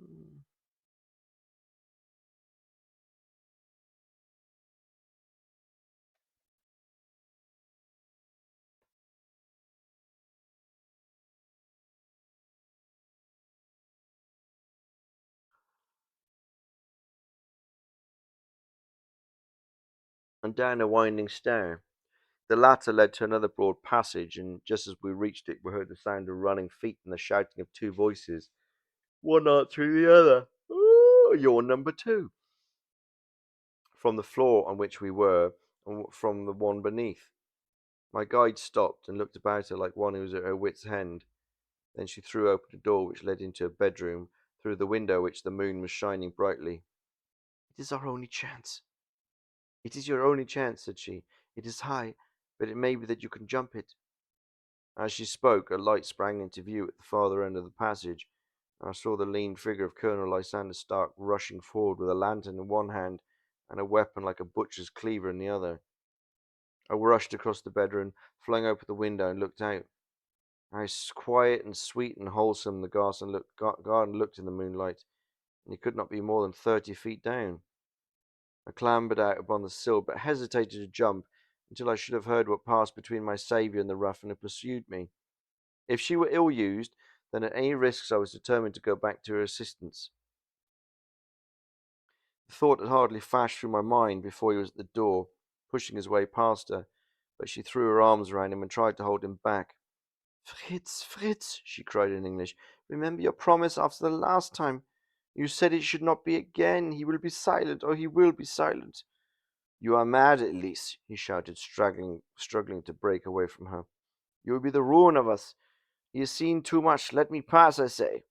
Speaker 1: And down a winding stair. The latter led to another broad passage, and just as we reached it, we heard the sound of running feet and the shouting of two voices, one answering the other. Yawn number two. From the floor on which we were, and from the one beneath. My guide stopped and looked about her like one who was at her wit's end. Then she threw open a door which led into a bedroom, through the window which the moon was shining brightly. "It is our only chance." "It is your only chance," said she. "It is high, but it may be that you can jump it." As she spoke, a light sprang into view at the farther end of the passage, and I saw the lean figure of Colonel Lysander Stark rushing forward with a lantern in one hand and a weapon like a butcher's cleaver in the other. I rushed across the bedroom, flung open the window, and looked out. How quiet and sweet and wholesome the garden looked in the moonlight, and he could not be more than 30 feet down. I clambered out upon the sill, but hesitated to jump until I should have heard what passed between my saviour and the ruffian who pursued me. If she were ill used, then at any risks I was determined to go back to her assistance. The thought had hardly flashed through my mind before he was at the door, pushing his way past her, but she threw her arms around him and tried to hold him back. "Fritz, Fritz," she cried in English, "remember your promise after the last time. You said it should not be again. He will be silent, or he will be silent." "You are mad, Elise," he shouted, struggling to break away from her. "You will be the ruin of us. He has seen too much. Let me pass, I say."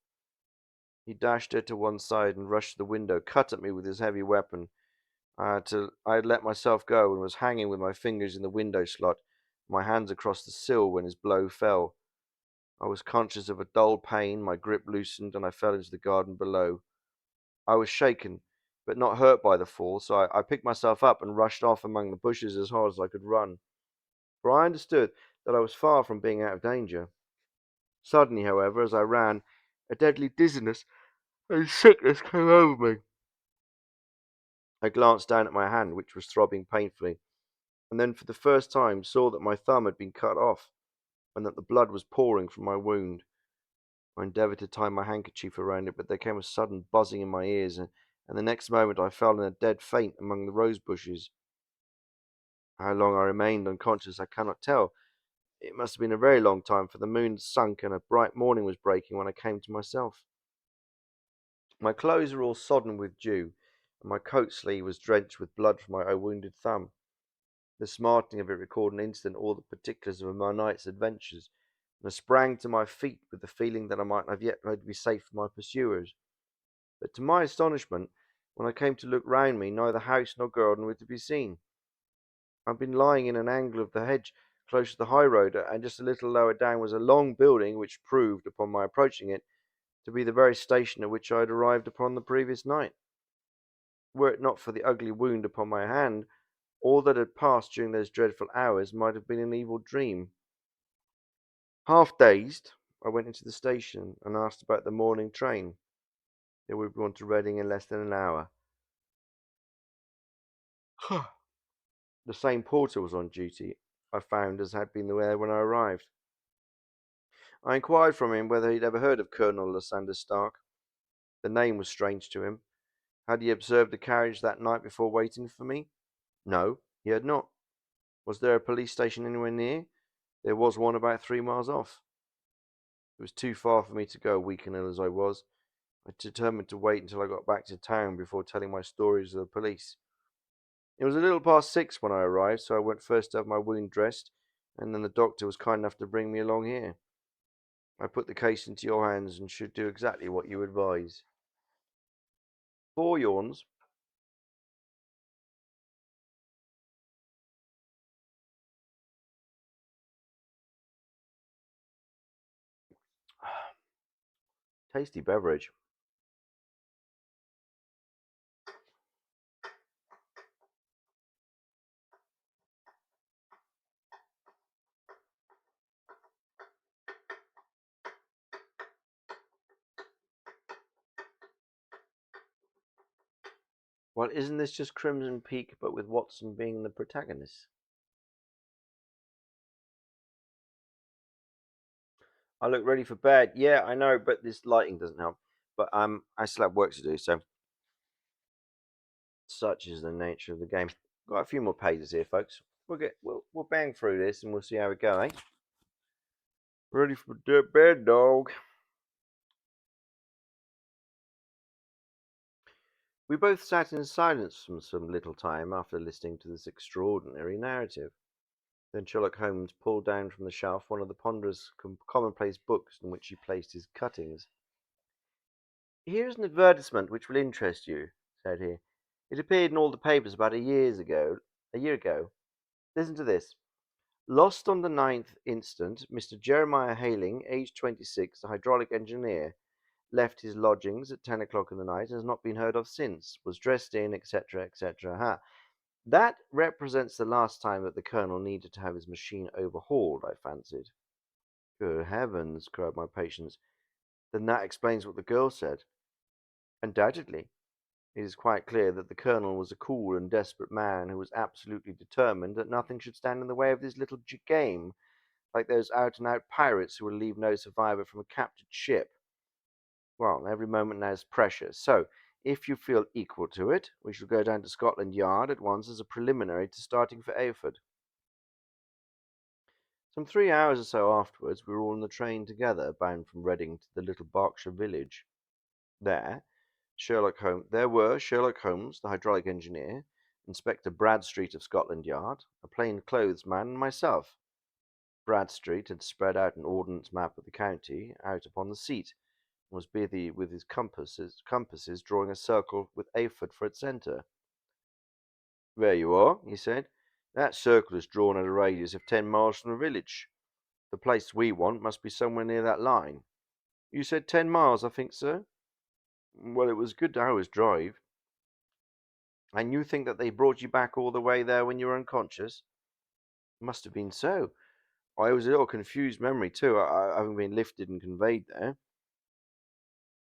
Speaker 1: He dashed her to one side and rushed to the window, cut at me with his heavy weapon. I had let myself go and was hanging with my fingers in the window slot, my hands across the sill when his blow fell. I was conscious of a dull pain, my grip loosened, and I fell into the garden below. I was shaken, but not hurt by the fall, so I picked myself up and rushed off among the bushes as hard as I could run, for I understood that I was far from being out of danger. Suddenly, however, as I ran, a deadly dizziness and sickness came over me. I glanced down at my hand, which was throbbing painfully, and then for the first time saw that my thumb had been cut off, and that the blood was pouring from my wound. I endeavoured to tie my handkerchief around it, but there came a sudden buzzing in my ears, and the next moment I fell in a dead faint among the rose bushes. How long I remained unconscious I cannot tell. It must have been a very long time, for the moon had sunk and a bright morning was breaking when I came to myself. My clothes were all sodden with dew, and my coat sleeve was drenched with blood from my wounded thumb. The smarting of it recalled in an instant all the particulars of my night's adventures, and I sprang to my feet with the feeling that I might have yet to be safe from my pursuers. But to my astonishment, when I came to look round me, neither house nor garden were to be seen. I had been lying in an angle of the hedge close to the high road, and just a little lower down was a long building which proved, upon my approaching it, to be the very station at which I had arrived upon the previous night. Were it not for the ugly wound upon my hand, all that had passed during those dreadful hours might have been an evil dream. Half dazed, I went into the station and asked about the morning train. It would be on to Reading in less than an hour. The same porter was on duty, I found, as had been there when I arrived. I inquired from him whether he had ever heard of Colonel Lysander Stark. The name was strange to him. Had he observed the carriage that night before waiting for me? No, he had not. Was there a police station anywhere near? There was one about 3 miles off. It was too far for me to go, weak and ill as I was. I determined to wait until I got back to town before telling my stories to the police. It was a little past 6 when I arrived, so I went first to have my wound dressed, and then the doctor was kind enough to bring me along here. I put the case into your hands and should do exactly what you advise. 4 yawns. Tasty beverage. Well, isn't this just Crimson Peak, but with Watson being the protagonist? I look ready for bed. Yeah, I know, but this lighting doesn't help. But I still have work to do, so such is the nature of the game. Got a few more pages here, folks. We'll bang through this and we'll see how we go, eh? Ready for bed, dog. We both sat in silence for some little time after listening to this extraordinary narrative. Then Sherlock Holmes pulled down from the shelf one of the ponderous commonplace books in which he placed his cuttings. "Here's an advertisement which will interest you," said he. "It appeared in all the papers about a year ago. Listen to this. Lost on the 9th instant, Mr. Jeremiah Hayling, aged 26, a hydraulic engineer, left his lodgings at 10 o'clock in the night and has not been heard of since. Was dressed in, etc., etc. Ha! That represents the last time that the Colonel needed to have his machine overhauled, I fancied." "Good heavens!" cried my patients. "Then that explains what the girl said." "Undoubtedly. It is quite clear that the Colonel was a cool and desperate man who was absolutely determined that nothing should stand in the way of this little game, like those out-and-out pirates who will leave no survivor from a captured ship. Well, every moment now is precious, so if you feel equal to it, we shall go down to Scotland Yard at once as a preliminary to starting for Eyford." Some 3 hours or so afterwards, we were all in the train together, bound from Reading to the little Berkshire village. There were Sherlock Holmes, the hydraulic engineer, Inspector Bradstreet of Scotland Yard, a plain clothes man, and myself. Bradstreet had spread out an ordnance map of the county out upon the seat, and was busy with his compasses drawing a circle with Eyford for its centre. "There you are," he said. "That circle is drawn at a radius of 10 miles from the village. The place we want must be somewhere near that line. You said 10 miles, I think, sir?" "Well, it was a good hour's drive." "And you think that they brought you back all the way there when you were unconscious?" "Must have been so. I was a little confused memory, too, having been lifted and conveyed there."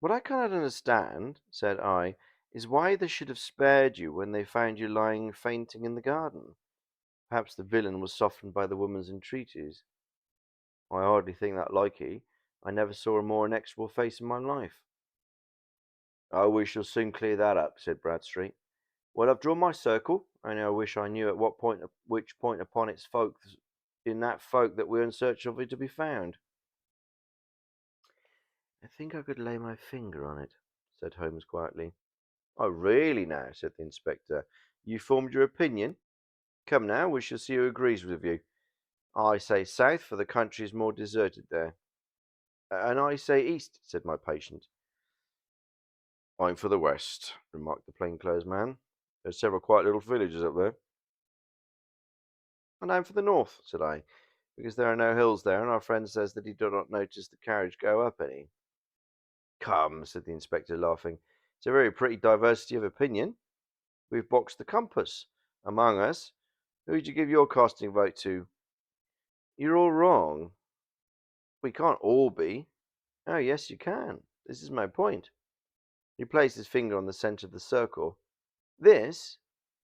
Speaker 1: "What I cannot understand," said I, "is why they should have spared you when they found you lying fainting in the garden. Perhaps the villain was softened by the woman's entreaties." "I hardly think that likely. I never saw a more inexorable face in my life." "Oh, we shall soon clear that up," said Bradstreet. "Well, I've drawn my circle, only I wish I knew at which point upon its in that folk that we're in search of are to be found." "I think I could lay my finger on it," said Holmes quietly. "Oh, really now," said the inspector. "You formed your opinion? Come now, we shall see who agrees with you. I say south, for the country is more deserted there." "And I say east," said my patient. "I'm for the west," remarked the plainclothes man. "There's several quiet little villages up there." "And I'm for the north," said I, "because there are no hills there, and our friend says that he did not notice the carriage go up any." "Come," said the inspector, laughing, "it's a very pretty diversity of opinion. We've boxed the compass among us. Who'd you give your casting vote to?" "You're all wrong." "We can't all be." "Oh, yes, you can. This is my point." He placed his finger on the centre of the circle. "This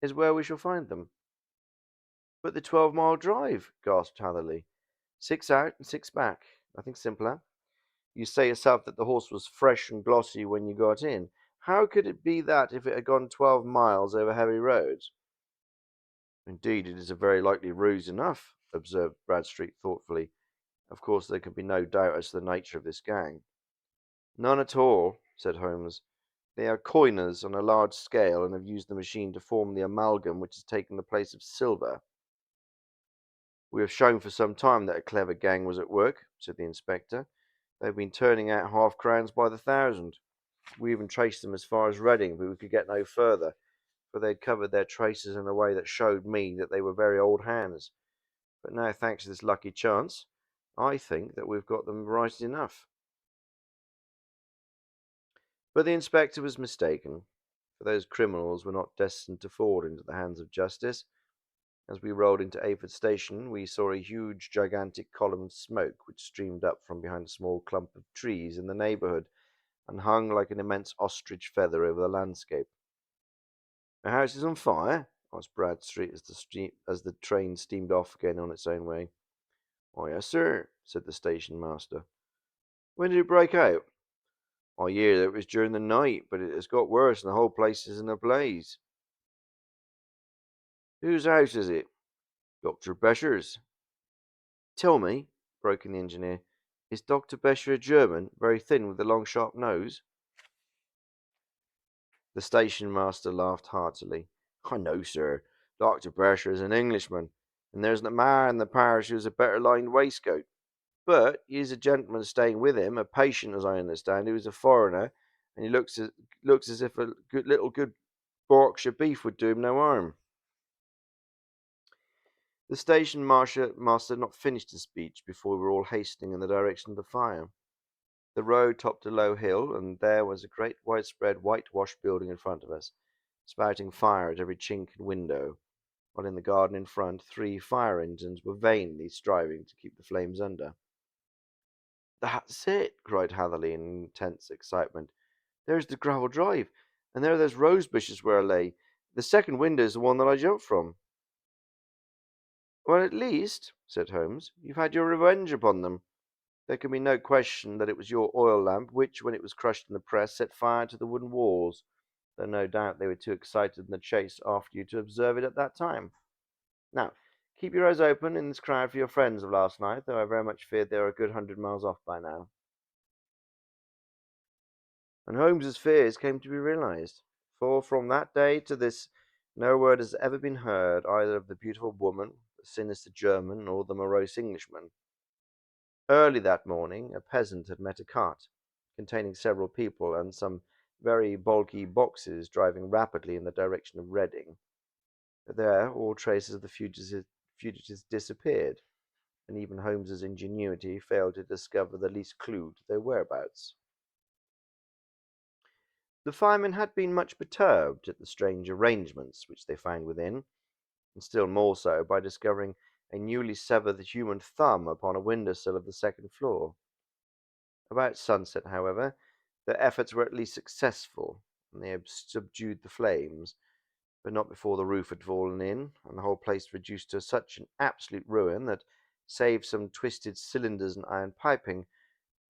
Speaker 1: is where we shall find them." "But the 12-mile drive," gasped Hatherley. "6 out and 6 back. Nothing simpler. You say yourself that the horse was fresh and glossy when you got in. How could it be that if it had gone 12 miles over heavy roads?" "Indeed, it is a very likely ruse enough," observed Bradstreet thoughtfully. "Of course, there can be no doubt as to the nature of this gang." "None at all," said Holmes. "They are coiners on a large scale, and have used the machine to form the amalgam which has taken the place of silver." "We have shown for some time that a clever gang was at work," said the inspector. "They've been turning out half-crowns by the thousand. We even traced them as far as Reading, but we could get no further, for they had covered their traces in a way that showed me that they were very old hands. But now, thanks to this lucky chance, I think that we've got them right enough." But the inspector was mistaken, for those criminals were not destined to fall into the hands of justice. As we rolled into Eyford station, we saw a huge, gigantic column of smoke which streamed up from behind a small clump of trees in the neighbourhood, and hung like an immense ostrich feather over the landscape. "The house is on fire?" asked Bradstreet as the train steamed off again on its own way. "Oh, yes, sir," said the station master. "When did it break out?" "I hear that it was during the night, but it has got worse, and the whole place is in a blaze." "Whose house is it?" "Dr. Besher's." "Tell me," broke in the engineer, "is Dr. Besher a German, very thin, with a long, sharp nose?" The station master laughed heartily. I know, sir. Dr. Bersher is an Englishman, and there's not a man in the parish who's a better lined waistcoat. But he's a gentleman staying with him, a patient, as I understand, who is a foreigner, and he looks as if a good Berkshire beef would do him no harm. The station master had not finished his speech before we were all hastening in the direction of the fire. The road topped a low hill, and there was a great widespread whitewashed building in front of us, spouting fire at every chink and window, while in the garden in front 3 fire engines were vainly striving to keep the flames under. "That's it!" cried Hatherley in intense excitement. "There's the gravel drive, and there are those rose bushes where I lay. The second window is the one that I jumped from." "Well, at least," said Holmes, "you've had your revenge upon them. There can be no question that it was your oil lamp which, when it was crushed in the press, set fire to the wooden walls, though no doubt they were too excited in the chase after you to observe it at that time. Now, keep your eyes open in this crowd for your friends of last night, though I very much feared they were a good 100 miles off by now." And Holmes's fears came to be realized, for from that day to this no word has ever been heard either of the beautiful woman, the sinister German, or the morose Englishman. Early that morning a peasant had met a cart, containing several people and some very bulky boxes driving rapidly in the direction of Reading. But there all traces of the fugitives disappeared, and even Holmes's ingenuity failed to discover the least clue to their whereabouts. The firemen had been much perturbed at the strange arrangements which they found within, and still more so by discovering a newly severed human thumb upon a window sill of the second floor. About sunset, however, their efforts were at least successful, and they had subdued the flames, but not before the roof had fallen in, and the whole place reduced to such an absolute ruin that, save some twisted cylinders and iron piping,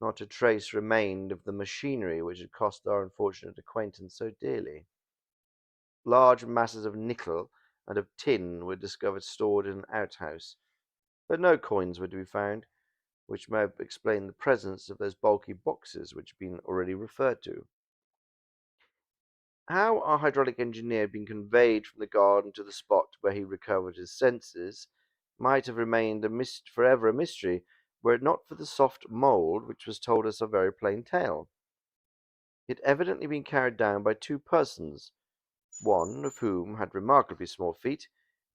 Speaker 1: not a trace remained of the machinery which had cost our unfortunate acquaintance so dearly. Large masses of nickel and of tin were discovered stored in an outhouse, but no coins were to be found, which may have explained the presence of those bulky boxes which have been already referred to. How our hydraulic engineer had been conveyed from the garden to the spot where he recovered his senses might have remained forever a mystery, were it not for the soft mould which was told us a very plain tale. He had evidently been carried down by 2 persons, one of whom had remarkably small feet,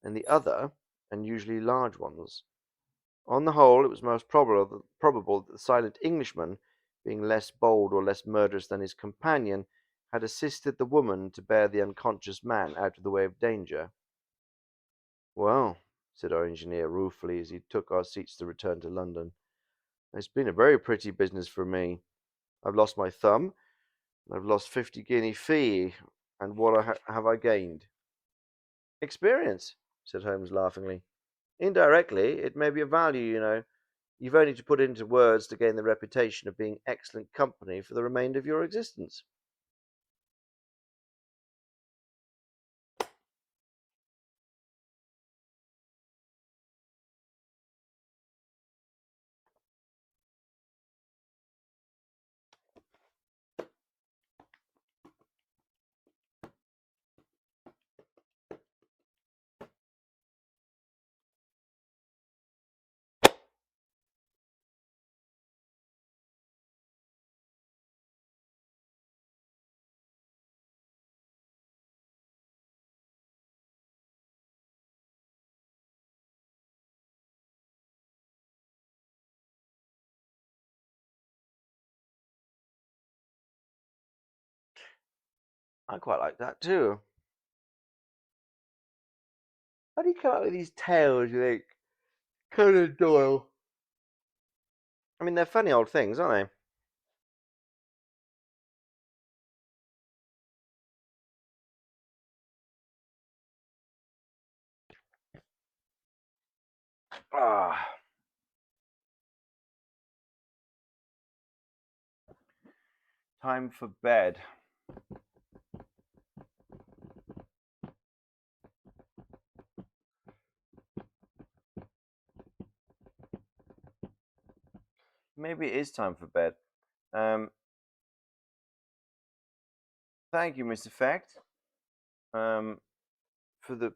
Speaker 1: and the other unusually large ones. On the whole, it was most probable that the silent Englishman, being less bold or less murderous than his companion, had assisted the woman to bear the unconscious man out of the way of danger. "Well," said our engineer ruefully as he took our seats to return to London, "it's been a very pretty business for me. I've lost my thumb, and I've lost 50 guinea fee, and what have I gained?" "Experience," said Holmes laughingly. "Indirectly, it may be of value, you know. You've only to put it into words to gain the reputation of being excellent company for the remainder of your existence." I quite like that too. How do you come up with these tales, you think? Conan Doyle. I mean, they're funny old things, aren't they? Ah, time for bed. Maybe it is time for bed. Um, Thank you, Mr. Fact, for the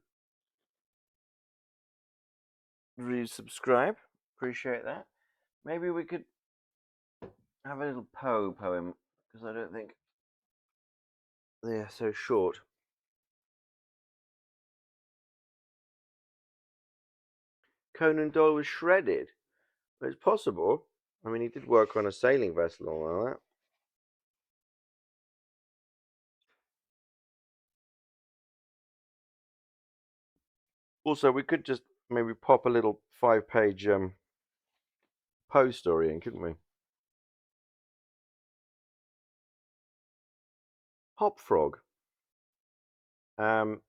Speaker 1: resubscribe. Appreciate that. Maybe we could have a little poem because I don't think they're so short. Conan Doyle was shredded, but it's possible. I mean, he did work on a sailing vessel and all that. Also, we could just maybe pop a little 5-page Poe story in, couldn't we? Hop Frog. Um,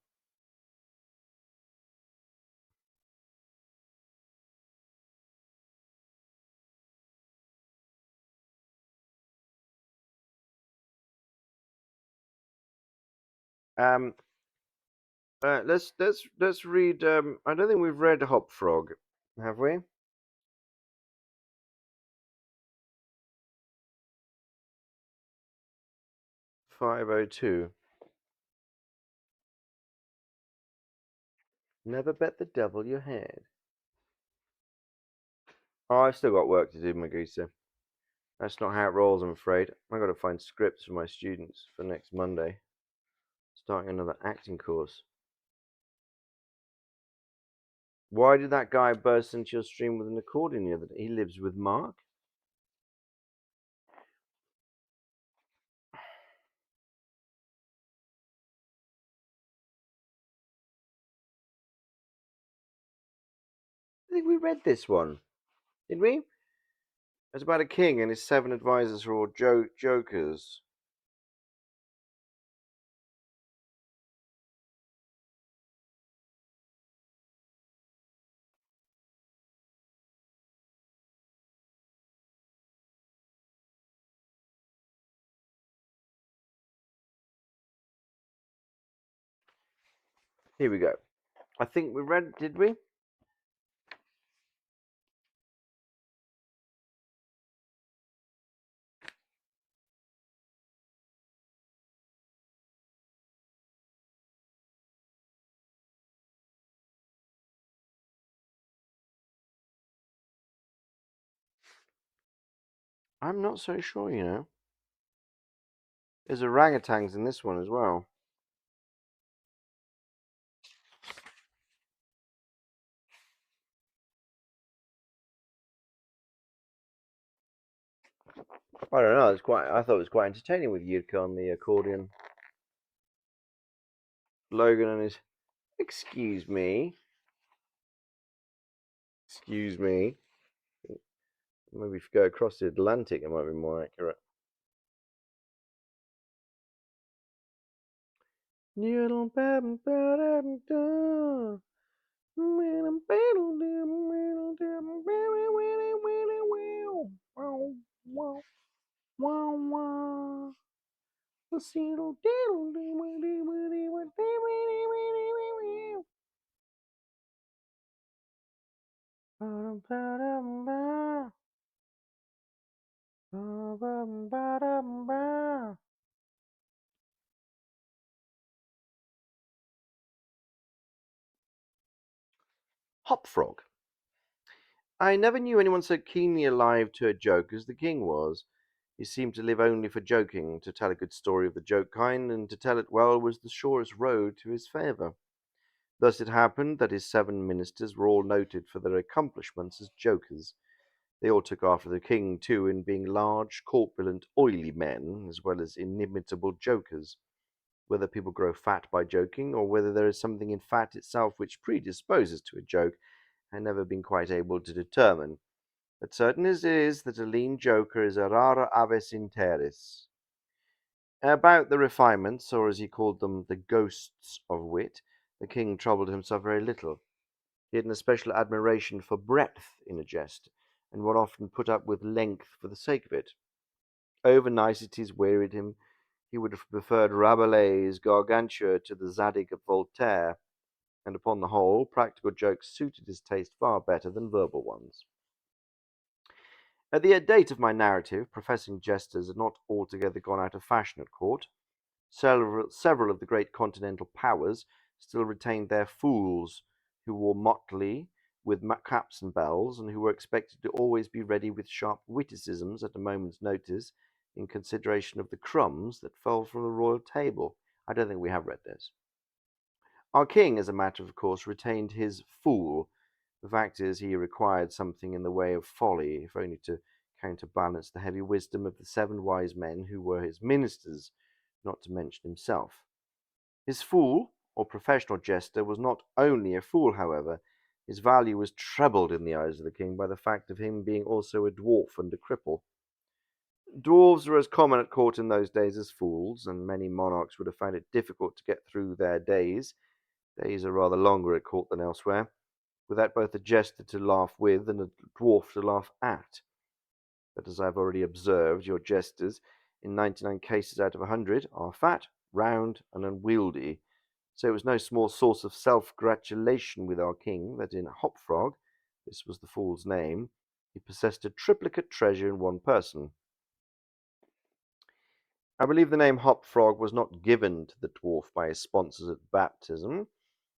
Speaker 1: um, let's read. I don't think we've read Hop Frog, have we? 502. Never bet the devil you had. Oh, I've still got work to do, Magusa. That's not how it rolls, I'm afraid. I've got to find scripts for my students for next Monday. Starting another acting course. Why did that guy burst into your stream with an accordion the other day? He lives with Mark? I think we read this one. Did we? It's about a king and his 7 advisors who are all jokers. Here we go. I think we read, did we? I'm not so sure, you know. There's orangutans in this one as well. I don't know. I thought it was quite entertaining with Yudka on the accordion. Logan and his, excuse me, excuse me. Maybe if you go across the Atlantic, it might be more accurate. Hop Frog. I never knew anyone so keenly alive to a joke as the king was. He seemed to live only for joking, to tell a good story of the joke kind, and to tell it well was the surest road to his favour. Thus it happened that his 7 ministers were all noted for their accomplishments as jokers. They all took after the king, too, in being large, corpulent, oily men, as well as inimitable jokers. Whether people grow fat by joking, or whether there is something in fat itself which predisposes to a joke, I have never been quite able to determine. But certain as it is that a lean joker is a rara avis in terris. About the refinements, or as he called them, the ghosts of wit, the king troubled himself very little. He had an especial admiration for breadth in a jest, and would often put up with length for the sake of it. Over niceties wearied him. He would have preferred Rabelais' Gargantua to the Zadig of Voltaire, and upon the whole, practical jokes suited his taste far better than verbal ones. At the date of my narrative, professing jesters had not altogether gone out of fashion at court. Several of the great continental powers still retained their fools, who wore motley with caps and bells, and who were expected to always be ready with sharp witticisms at a moment's notice in consideration of the crumbs that fell from the royal table. I don't think we have read this. Our king, as a matter of course, retained his fool. The fact is, he required something in the way of folly, if only to counterbalance the heavy wisdom of the 7 wise men who were his ministers, not to mention himself. His fool, or professional jester, was not only a fool, however. His value was trebled in the eyes of the king by the fact of him being also a dwarf and a cripple. Dwarves were as common at court in those days as fools, and many monarchs would have found it difficult to get through their days are rather longer at court than elsewhere, without both a jester to laugh with and a dwarf to laugh at. But as I have already observed, your jesters, in 99 cases out of 100, are fat, round, and unwieldy. So it was no small source of self-gratulation with our king that in Hopfrog, this was the fool's name, he possessed a triplicate treasure in one person. I believe the name Hopfrog was not given to the dwarf by his sponsors at baptism,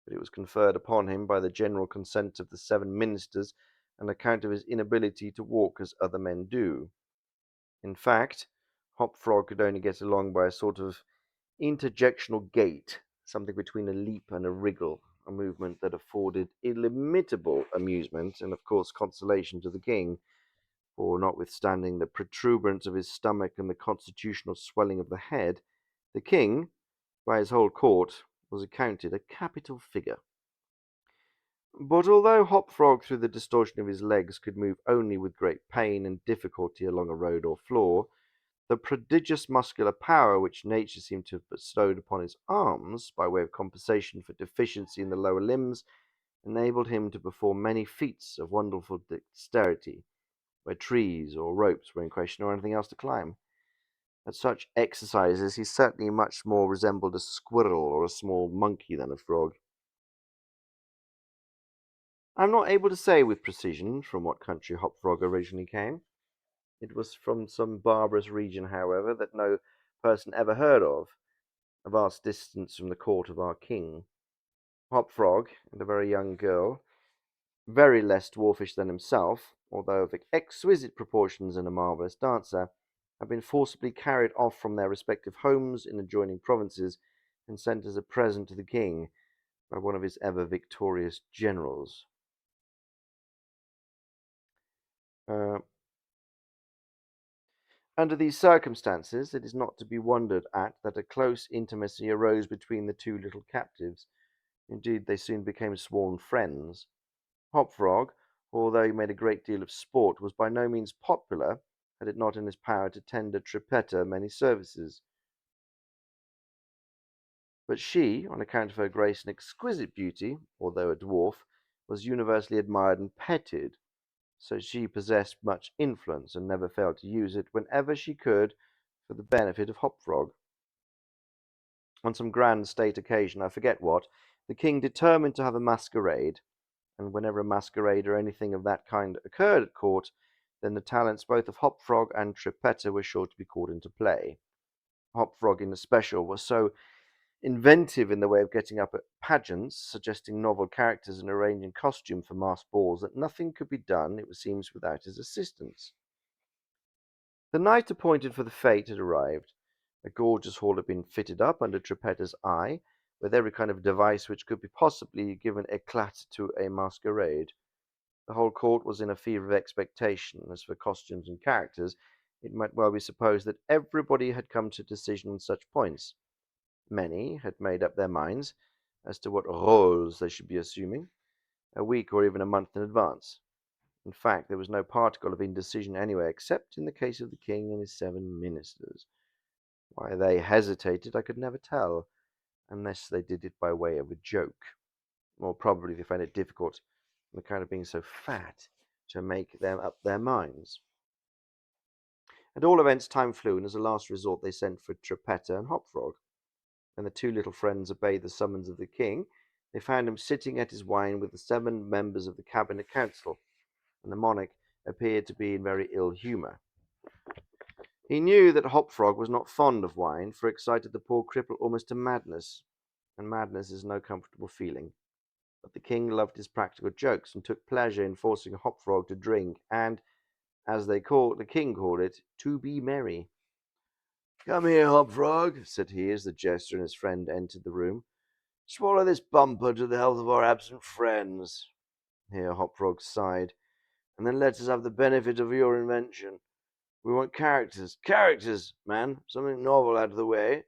Speaker 1: but it was conferred upon him by the general consent of the 7 ministers on account of his inability to walk as other men do. In fact, Hopfrog could only get along by a sort of interjectional gait, something between a leap and a wriggle, a movement that afforded illimitable amusement and, of course, consolation to the king, for notwithstanding the protuberance of his stomach and the constitutional swelling of the head, the king, by his whole court, was accounted a capital figure. But although Hopfrog, through the distortion of his legs, could move only with great pain and difficulty along a road or floor, the prodigious muscular power which nature seemed to have bestowed upon his arms, by way of compensation for deficiency in the lower limbs, enabled him to perform many feats of wonderful dexterity, where trees or ropes were in question or anything else to climb. At such exercises he certainly much more resembled a squirrel or a small monkey than a frog. I am not able to say with precision from what country Hopfrog originally came. It was from some barbarous region, however, that no person ever heard of, a vast distance from the court of our king. Hopfrog, and a very young girl, very less dwarfish than himself, although of exquisite proportions and a marvellous dancer, have been forcibly carried off from their respective homes in adjoining provinces and sent as a present to the king by one of his ever victorious generals. Uh, Under these circumstances, it is not to be wondered at that a close intimacy arose between the 2 little captives. Indeed, they soon became sworn friends. Hopfrog, although he made a great deal of sport, was by no means popular, had it not in his power to tender Trippetta many services. But she, on account of her grace and exquisite beauty, although a dwarf, was universally admired and petted, so she possessed much influence and never failed to use it whenever she could for the benefit of Hopfrog. On some grand state occasion, I forget what, the king determined to have a masquerade, and whenever a masquerade or anything of that kind occurred at court, then the talents both of Hopfrog and Trippetta were sure to be called into play. Hopfrog in especial was so inventive in the way of getting up at pageants, suggesting novel characters and arranging costume for masked balls, that nothing could be done, it seems, without his assistance. The night appointed for the fete had arrived. A gorgeous hall had been fitted up under Trippetta's eye, with every kind of device which could be possibly give an éclat to a masquerade. The whole court was in a fever of expectation. As for costumes and characters, it might well be supposed that everybody had come to a decision on such points. Many had made up their minds as to what rôles they should be assuming, a week or even a month in advance. In fact, there was no particle of indecision anywhere, except in the case of the king and his 7 ministers. Why they hesitated, I could never tell, unless they did it by way of a joke. Or probably they found it difficult, on account of being so fat, to make them up their minds. At all events, time flew, and as a last resort they sent for Trippetta and Hopfrog. When the 2 little friends obeyed the summons of the king, they found him sitting at his wine with the 7 members of the cabinet council, and the monarch appeared to be in very ill humour. He knew that Hop Frog was not fond of wine, for it excited the poor cripple almost to madness, and madness is no comfortable feeling. But the king loved his practical jokes and took pleasure in forcing Hop Frog to drink and, as the king called it, to be merry. "Come here, Hop Frog," said he, as the jester and his friend entered the room. "Swallow this bumper to the health of our absent friends." Here Hop Frog sighed. "And then let us have the benefit of your invention. We want characters. Characters, man. Something novel out of the way.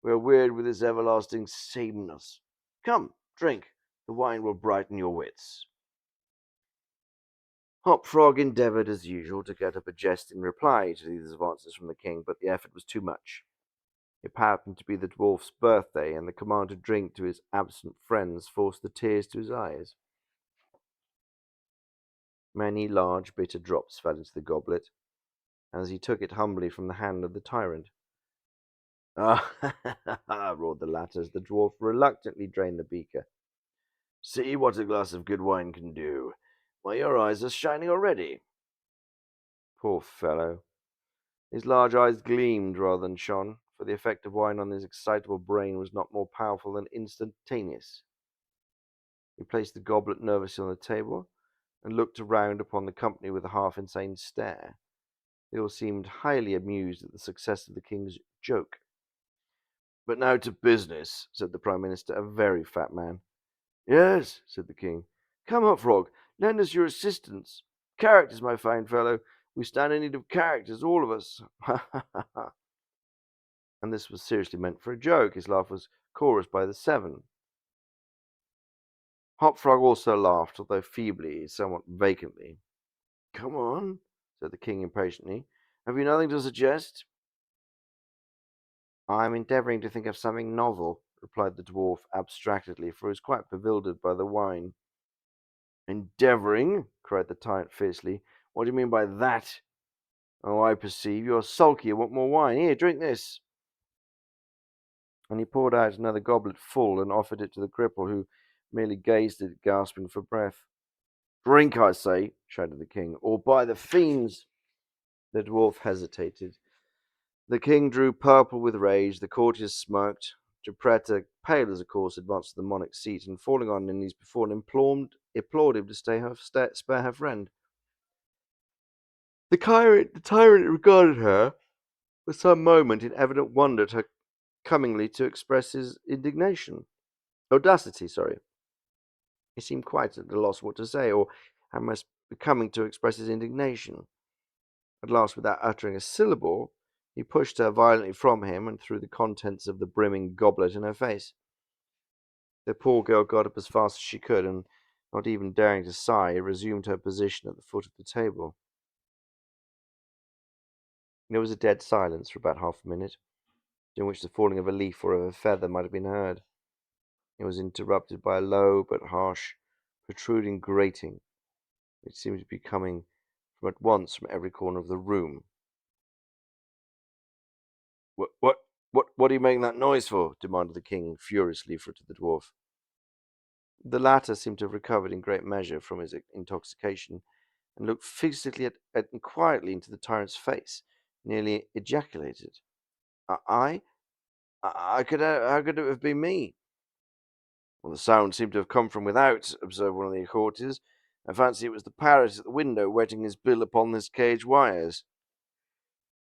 Speaker 1: We are weird with this everlasting sameness. Come, drink. The wine will brighten your wits." Hop Frog endeavoured, as usual, to get up a jesting reply to these advances from the king, but the effort was too much. It happened to be the dwarf's birthday, and the command to drink to his absent friends forced the tears to his eyes. Many large bitter drops fell into the goblet, as he took it humbly from the hand of the tyrant. "Ah, roared the latter, as the dwarf reluctantly drained the beaker. "See what a glass of good wine can do. Why, your eyes are shining already." Poor fellow! His large eyes gleamed rather than shone, for the effect of wine on his excitable brain was not more powerful than instantaneous. He placed the goblet nervously on the table, and looked around upon the company with a half-insane stare. They all seemed highly amused at the success of the king's joke. "But now to business," said the Prime Minister, a very fat man. "Yes," said the king. "Come, Hop Frog, lend us your assistance. Characters, my fine fellow. We stand in need of characters, all of us." Ha ha ha ha. And this was seriously meant for a joke. His laugh was chorused by the seven. Hop Frog also laughed, although feebly, somewhat vacantly. "Come on," said the king impatiently. "Have you nothing to suggest?" "I am endeavouring to think of something novel," replied the dwarf abstractedly, for he was quite bewildered by the wine. "Endeavouring!" cried the tyrant fiercely. "What do you mean by that? Oh, I perceive. You are sulky and want more wine. Here, drink this." And he poured out another goblet full and offered it to the cripple, who merely gazed at it, gasping for breath. "Drink, I say," shouted the king, "or by the fiends—" The dwarf hesitated. The king drew purple with rage. The courtiers smirked. Geppetto, pale as a corpse, advanced to the monarch's seat, and falling on her knees before him, implored him to spare her friend. The tyrant regarded her for some moment in evident wonder at her comingly to express his audacity. He seemed quite at a loss what to say, or how most becoming to express his indignation. At last, without uttering a syllable, he pushed her violently from him and threw the contents of the brimming goblet in her face. The poor girl got up as fast as she could, and, not even daring to sigh, resumed her position at the foot of the table. There was a dead silence for about half a minute, during which the falling of a leaf or of a feather might have been heard. It was interrupted by a low but harsh, protruding grating, which seemed to be coming at once from every corner of the room. "What are you making that noise for?" demanded the king, furiously to the dwarf. The latter seemed to have recovered in great measure from his intoxication, and looked fixedly and quietly into the tyrant's face, nearly ejaculated, "I? How could it have been me?" "Well, the sound seemed to have come from without," observed one of the courtiers. "I fancy it was the parrot at the window wetting his bill upon this cage wires."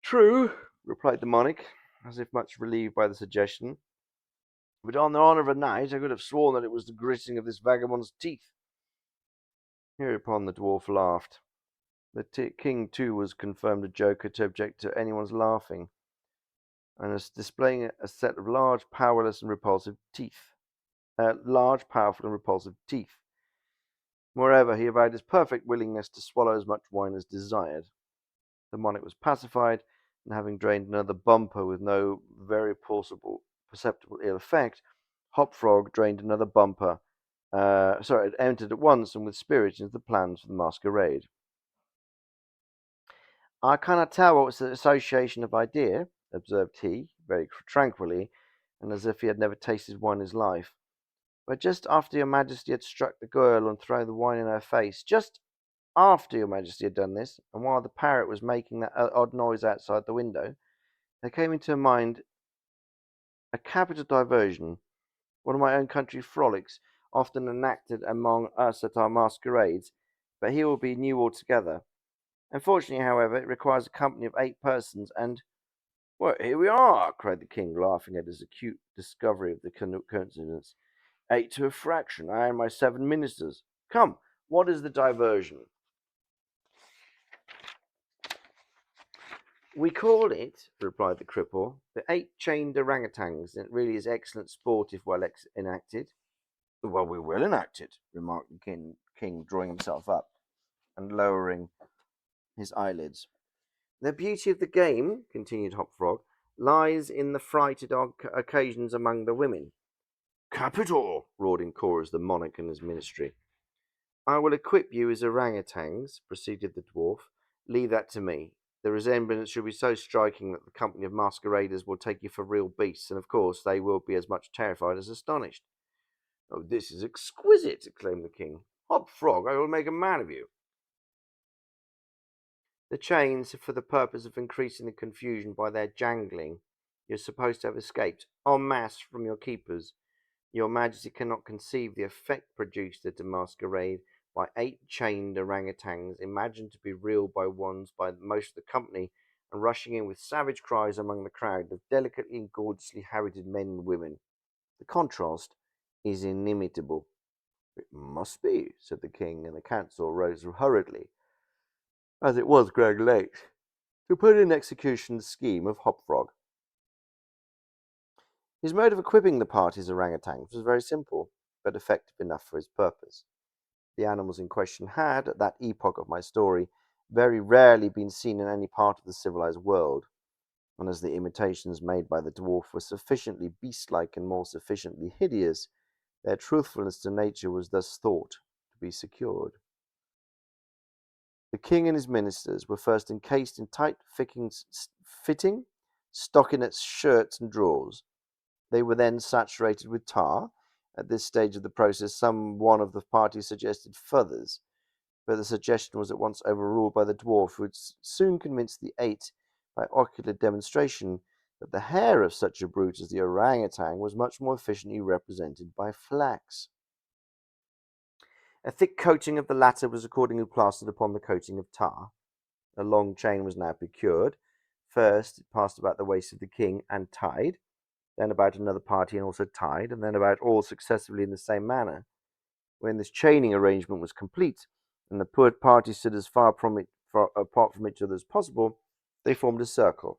Speaker 1: "True," replied the monarch, as if much relieved by the suggestion. "But on the honour of a knight, I could have sworn that it was the gritting of this vagabond's teeth." Hereupon the dwarf laughed. The king, too, was confirmed a joker to object to anyone's laughing, and as displaying a set of large, powerful, and repulsive teeth. Moreover, he avowed his perfect willingness to swallow as much wine as desired. The monarch was pacified, and having drained another bumper with no very perceptible ill effect, Hop Frog drained another bumper. Entered at once and with spirit into the plans for the masquerade. "I cannot tell what was the association of idea," observed he, very tranquilly, and as if he had never tasted wine in his life. "But just after your Majesty had struck the girl and thrown the wine in her face, just After your Majesty had done this, and while the parrot was making that odd noise outside the window, there came into her mind a capital diversion, one of my own country frolics, often enacted among us at our masquerades, but here will be new altogether. Unfortunately, however, it requires a company of 8 persons, and well, here we are, cried the king, laughing at his acute discovery of the coincidence. 8 to a fraction, I and my 7 ministers. Come, what is the diversion? We call it, replied the cripple, the 8-chained orangutans, and it really is excellent sport if well enacted. Well, we will enact it, remarked the king, drawing himself up and lowering his eyelids. The beauty of the game, continued Hop Frog, lies in the frighted occasions among the women. Capital! Roared in chorus the monarch and his ministry. I will equip you as orangutans, proceeded the dwarf. Leave that to me. The resemblance should be so striking that the company of masqueraders will take you for real beasts, and of course they will be as much terrified as astonished. Oh, this is exquisite, exclaimed the king. Hop Frog, I will make a man of you. The chains, for the purpose of increasing the confusion by their jangling, you're supposed to have escaped en masse from your keepers. Your Majesty cannot conceive the effect produced at a masquerade by 8 chained orangutans, imagined to be real by most of the company, and rushing in with savage cries among the crowd of delicately and gorgeously habited men and women. The contrast is inimitable. It must be, said the king, and the council rose hurriedly, as it was growing late, to put in execution the scheme of Hop Frog. His mode of equipping the party's orangutans was very simple, but effective enough for his purpose. The animals in question had, at that epoch of my story, very rarely been seen in any part of the civilized world, and as the imitations made by the dwarf were sufficiently beast-like and more sufficiently hideous, their truthfulness to nature was thus thought to be secured. The king and his ministers were first encased in fitting stockinette shirts and drawers. They were then saturated with tar. At this stage of the process, some one of the party suggested feathers, but the suggestion was at once overruled by the dwarf, who had soon convinced the 8 by ocular demonstration that the hair of such a brute as the orangutan was much more efficiently represented by flax. A thick coating of the latter was accordingly plastered upon the coating of tar. A long chain was now procured. First, it passed about the waist of the king and tied, then about another party and also tied, and then about all successively in the same manner. When this chaining arrangement was complete, and the poor party stood as far apart from each other as possible, they formed a circle,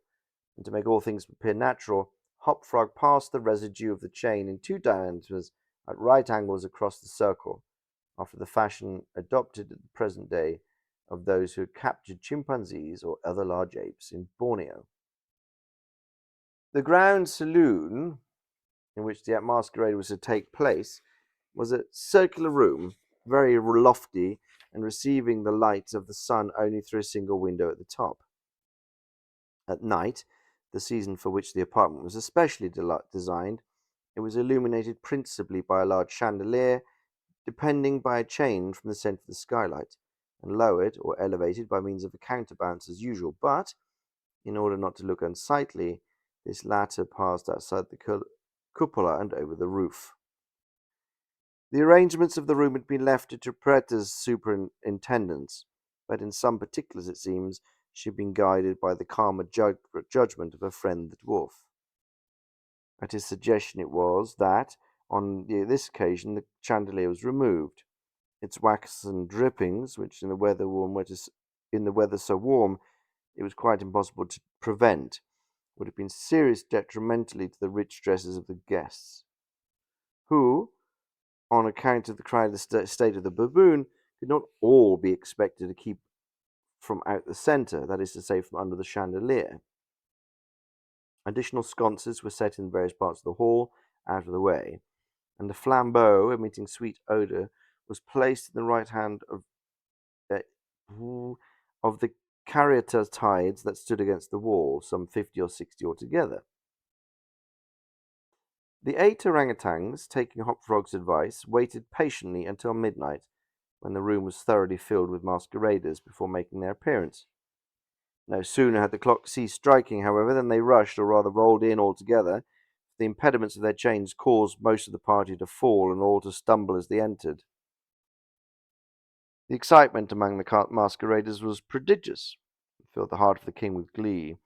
Speaker 1: and to make all things appear natural, Hop Frog passed the residue of the chain in 2 diameters at right angles across the circle, after the fashion adopted at the present day of those who had captured chimpanzees or other large apes in Borneo. The ground saloon in which the masquerade was to take place was a circular room, very lofty, and receiving the light of the sun only through a single window at the top. At night, the season for which the apartment was especially designed, it was illuminated principally by a large chandelier, depending by a chain from the centre of the skylight, and lowered or elevated by means of a counterbalance as usual, but, in order not to look unsightly, this latter passed outside the cupola and over the roof. The arrangements of the room had been left to Trippetta's superintendence, but in some particulars, it seems, she had been guided by the calmer judgment of her friend the dwarf. At his suggestion it was that, on this occasion, the chandelier was removed. Its waxen drippings, which in the weather so warm it was quite impossible to prevent, would have been seriously detrimentally to the rich dresses of the guests, who, on account of the crowded state of the baboon, could not all be expected to keep from out the centre, that is to say, from under the chandelier. Additional sconces were set in various parts of the hall, out of the way, and a flambeau, emitting sweet odour, was placed in the right hand of the caryatides that stood against the wall, some 50 or 60 altogether. The 8 orangutans, taking Hop Frog's advice, waited patiently until midnight, when the room was thoroughly filled with masqueraders before making their appearance. No sooner had the clock ceased striking, however, than they rushed, or rather rolled in altogether. The impediments of their chains caused most of the party to fall and all to stumble as they entered. The excitement among the masqueraders was prodigious. It filled the heart of the king with glee,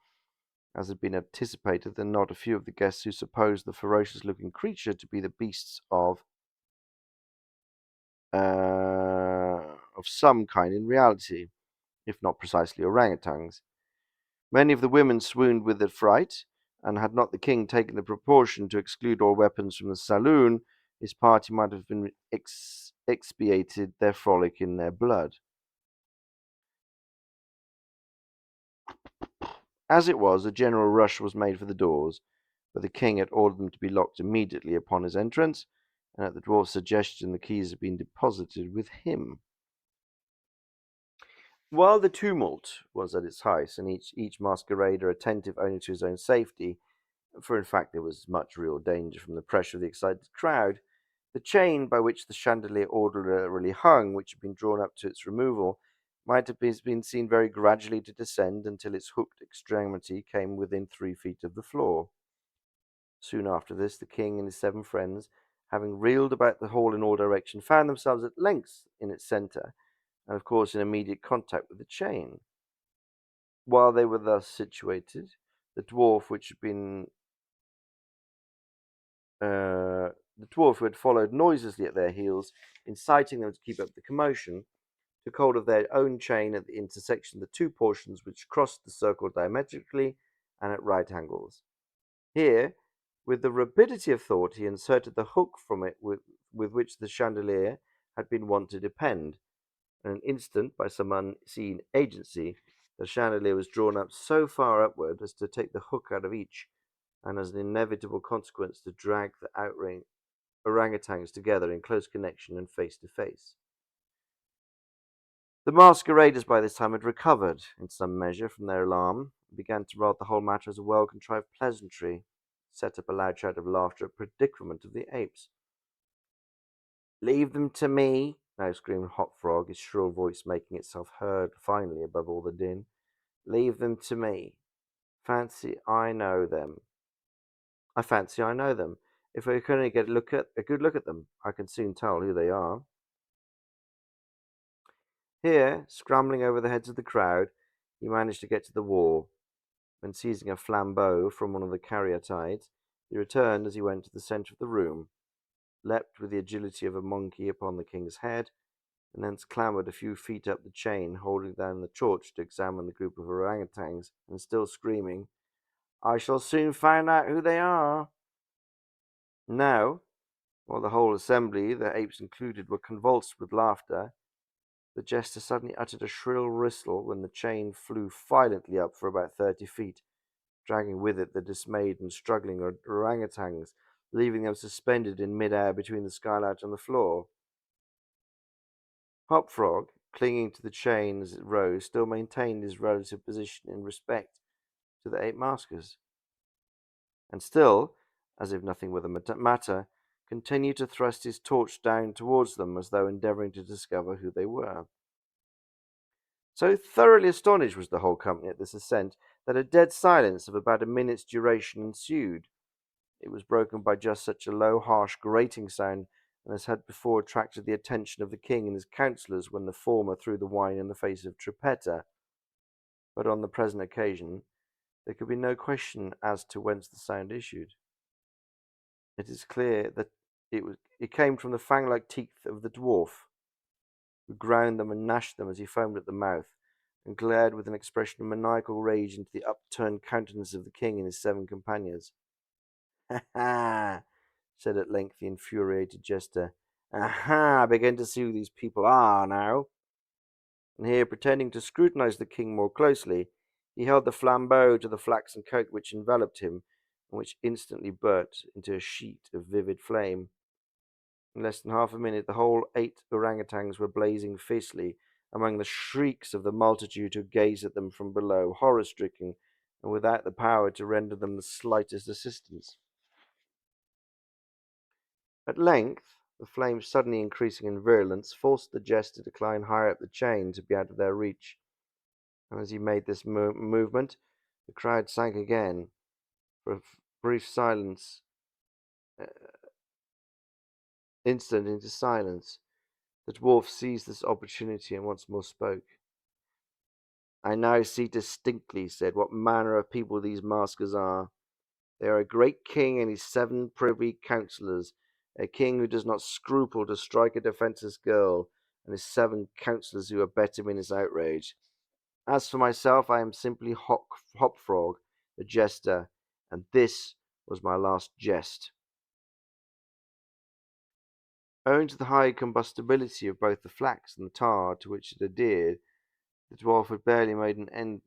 Speaker 1: as had been anticipated, and not a few of the guests who supposed the ferocious-looking creature to be the beasts of some kind in reality, if not precisely orangutans. Many of the women swooned with the fright, and had not the king taken the precaution to exclude all weapons from the saloon, his party might have been expiated their frolic in their blood. As it was, a general rush was made for the doors, but the king had ordered them to be locked immediately upon his entrance, and at the dwarf's suggestion the keys had been deposited with him. While the tumult was at its height, and each masquerader attentive only to his own safety, for in fact there was much real danger from the pressure of the excited crowd, the chain by which the chandelier ordinarily hung, which had been drawn up to its removal, might have been seen very gradually to descend until its hooked extremity came within 3 feet of the floor. Soon after this, the king and his 7 friends, having reeled about the hall in all directions, found themselves at length in its centre, and of course in immediate contact with the chain. While they were thus situated, the dwarf, who had followed noiselessly at their heels, inciting them to keep up the commotion, took hold of their own chain at the intersection of the two portions which crossed the circle diametrically and at right angles. Here, with the rapidity of thought, he inserted the hook from it with which the chandelier had been wont to depend. In an instant, by some unseen agency, the chandelier was drawn up so far upward as to take the hook out of each, and as an inevitable consequence to drag the orangutans together in close connection and face to face. The masqueraders by this time had recovered, in some measure, from their alarm, and began to regard the whole matter as a well-contrived pleasantry, set up a loud shout of laughter at predicament of the apes. "Leave them to me!" now screamed Hop Frog, his shrill voice making itself heard finally above all the din. "Leave them to me. Fancy I know them. I fancy I know them. If I can only get a good look at them, I can soon tell who they are." Here, scrambling over the heads of the crowd, he managed to get to the wall, when seizing a flambeau from one of the caryatides, he returned as he went to the centre of the room, leapt with the agility of a monkey upon the king's head, and thence clambered a few feet up the chain, holding down the torch to examine the group of orangutans, and still screaming, "I shall soon find out who they are." Now, while the whole assembly, the apes included, were convulsed with laughter, the jester suddenly uttered a shrill whistle when the chain flew violently up for about 30 feet, dragging with it the dismayed and struggling orangutans, leaving them suspended in mid-air between the skylight and the floor. Hop Frog, clinging to the chain as it rose, still maintained his relative position in respect to the 8 maskers, and still, as if nothing were the matter, continued to thrust his torch down towards them as though endeavouring to discover who they were. So thoroughly astonished was the whole company at this ascent that a dead silence of about a minute's duration ensued. It was broken by just such a low, harsh, grating sound as had before attracted the attention of the king and his councillors when the former threw the wine in the face of Trippetta. But on the present occasion there could be no question as to whence the sound issued. It is clear that it came from the fang-like teeth of the dwarf, who ground them and gnashed them as he foamed at the mouth, and glared with an expression of maniacal rage into the upturned countenance of the king and his 7 companions. "Ha ha!" said at length the infuriated jester. "Aha! I begin to see who these people are now." And here, pretending to scrutinize the king more closely, he held the flambeau to the flaxen coat which enveloped him, and which instantly burst into a sheet of vivid flame. In less than half a minute, the whole 8 orangutans were blazing fiercely, among the shrieks of the multitude who gazed at them from below, horror-stricken, and without the power to render them the slightest assistance. At length, The flames, suddenly increasing in virulence, forced the jester to climb higher up the chain to be out of their reach. And as he made this movement, the crowd sank again. For a brief silence, uh, instant into silence, the dwarf seized this opportunity and once more spoke. I now see distinctly, he said, what manner of people these maskers are. They are a great king and his 7 privy councillors, a king who does not scruple to strike a defenceless girl, and his 7 councillors who abet him in his outrage. As for myself, I am simply Hopfrog, the jester, and this was my last jest. Owing to the high combustibility of both the flax and the tar to which it adhered, the dwarf had barely made an end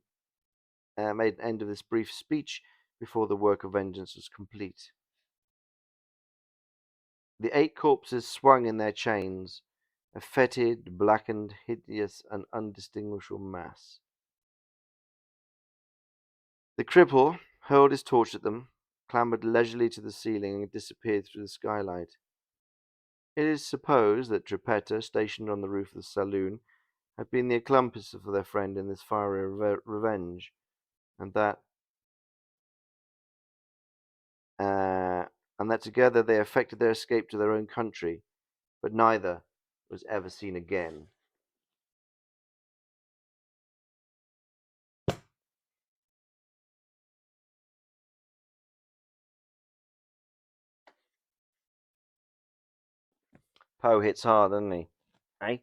Speaker 1: of this brief speech before the work of vengeance was complete. The 8 corpses swung in their chains, a fetid, blackened, hideous, and undistinguishable mass. The cripple hurled his torch at them, clambered leisurely to the ceiling, and disappeared through the skylight. It is supposed that Trippetta, stationed on the roof of the saloon, had been the accomplice of their friend in this fiery revenge, and that uh, together they effected their escape to their own country, but neither was ever seen again. Poe hits hard, doesn't he? Hey?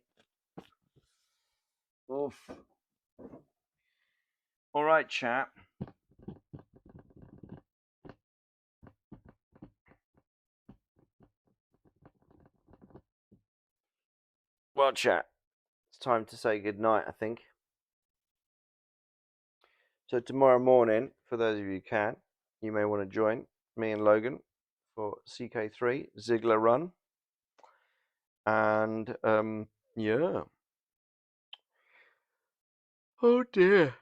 Speaker 1: Oof. All right, chap. Well, chap, it's time to say good night, I think. So tomorrow morning, for those of you who can, you may want to join me and Logan for CK3 Ziggler Run, and yeah. Oh dear.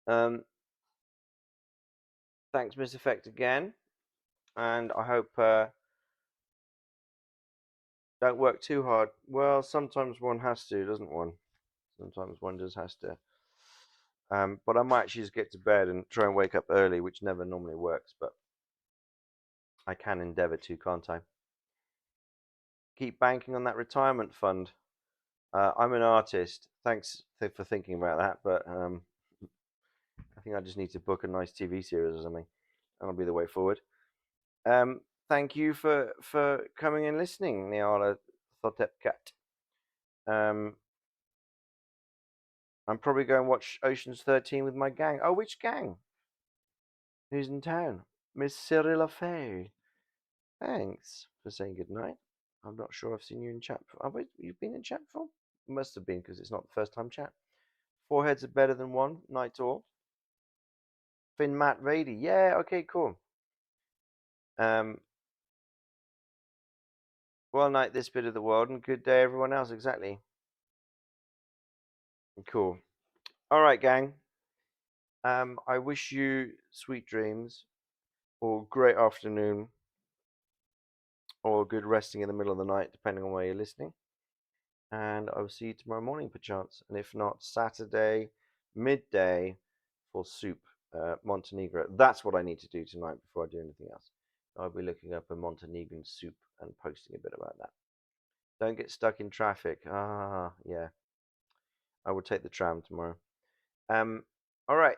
Speaker 1: Um, thanks, Miss Effect, again, and I hope don't work too hard. Well, sometimes one has to, doesn't one? Sometimes one just has to. But I might actually just get to bed and try and wake up early, which never normally works, but I can endeavour to, can't I? Keep banking on that retirement fund. I'm an artist. Thanks for thinking about that, but I think I just need to book a nice TV series or something. That'll be the way forward. Thank you for coming and listening, Niala Thotepkat. Um, I'm probably going to watch Ocean's 13 with my gang. Oh, which gang? Who's in town? Miss Cyrilla Fay. Thanks for saying goodnight. I'm not sure I've seen you in chat. Have you been in chat before? Must have been because it's not the first time chat. 4 heads are better than one. Night all. Finn Matt Vady. Yeah, okay, cool. Um, well, night this bit of the world and good day everyone else. Exactly. Cool. All right, gang. I wish you sweet dreams or great afternoon or good resting in the middle of the night, depending on where you're listening. And I will see you tomorrow morning, perchance. And if not, Saturday, midday for soup, Montenegro. That's what I need to do tonight before I do anything else. I'll be looking up a Montenegrin soup and posting a bit about that. Don't get stuck in traffic. Ah, yeah. I will take the tram tomorrow. Um, all right.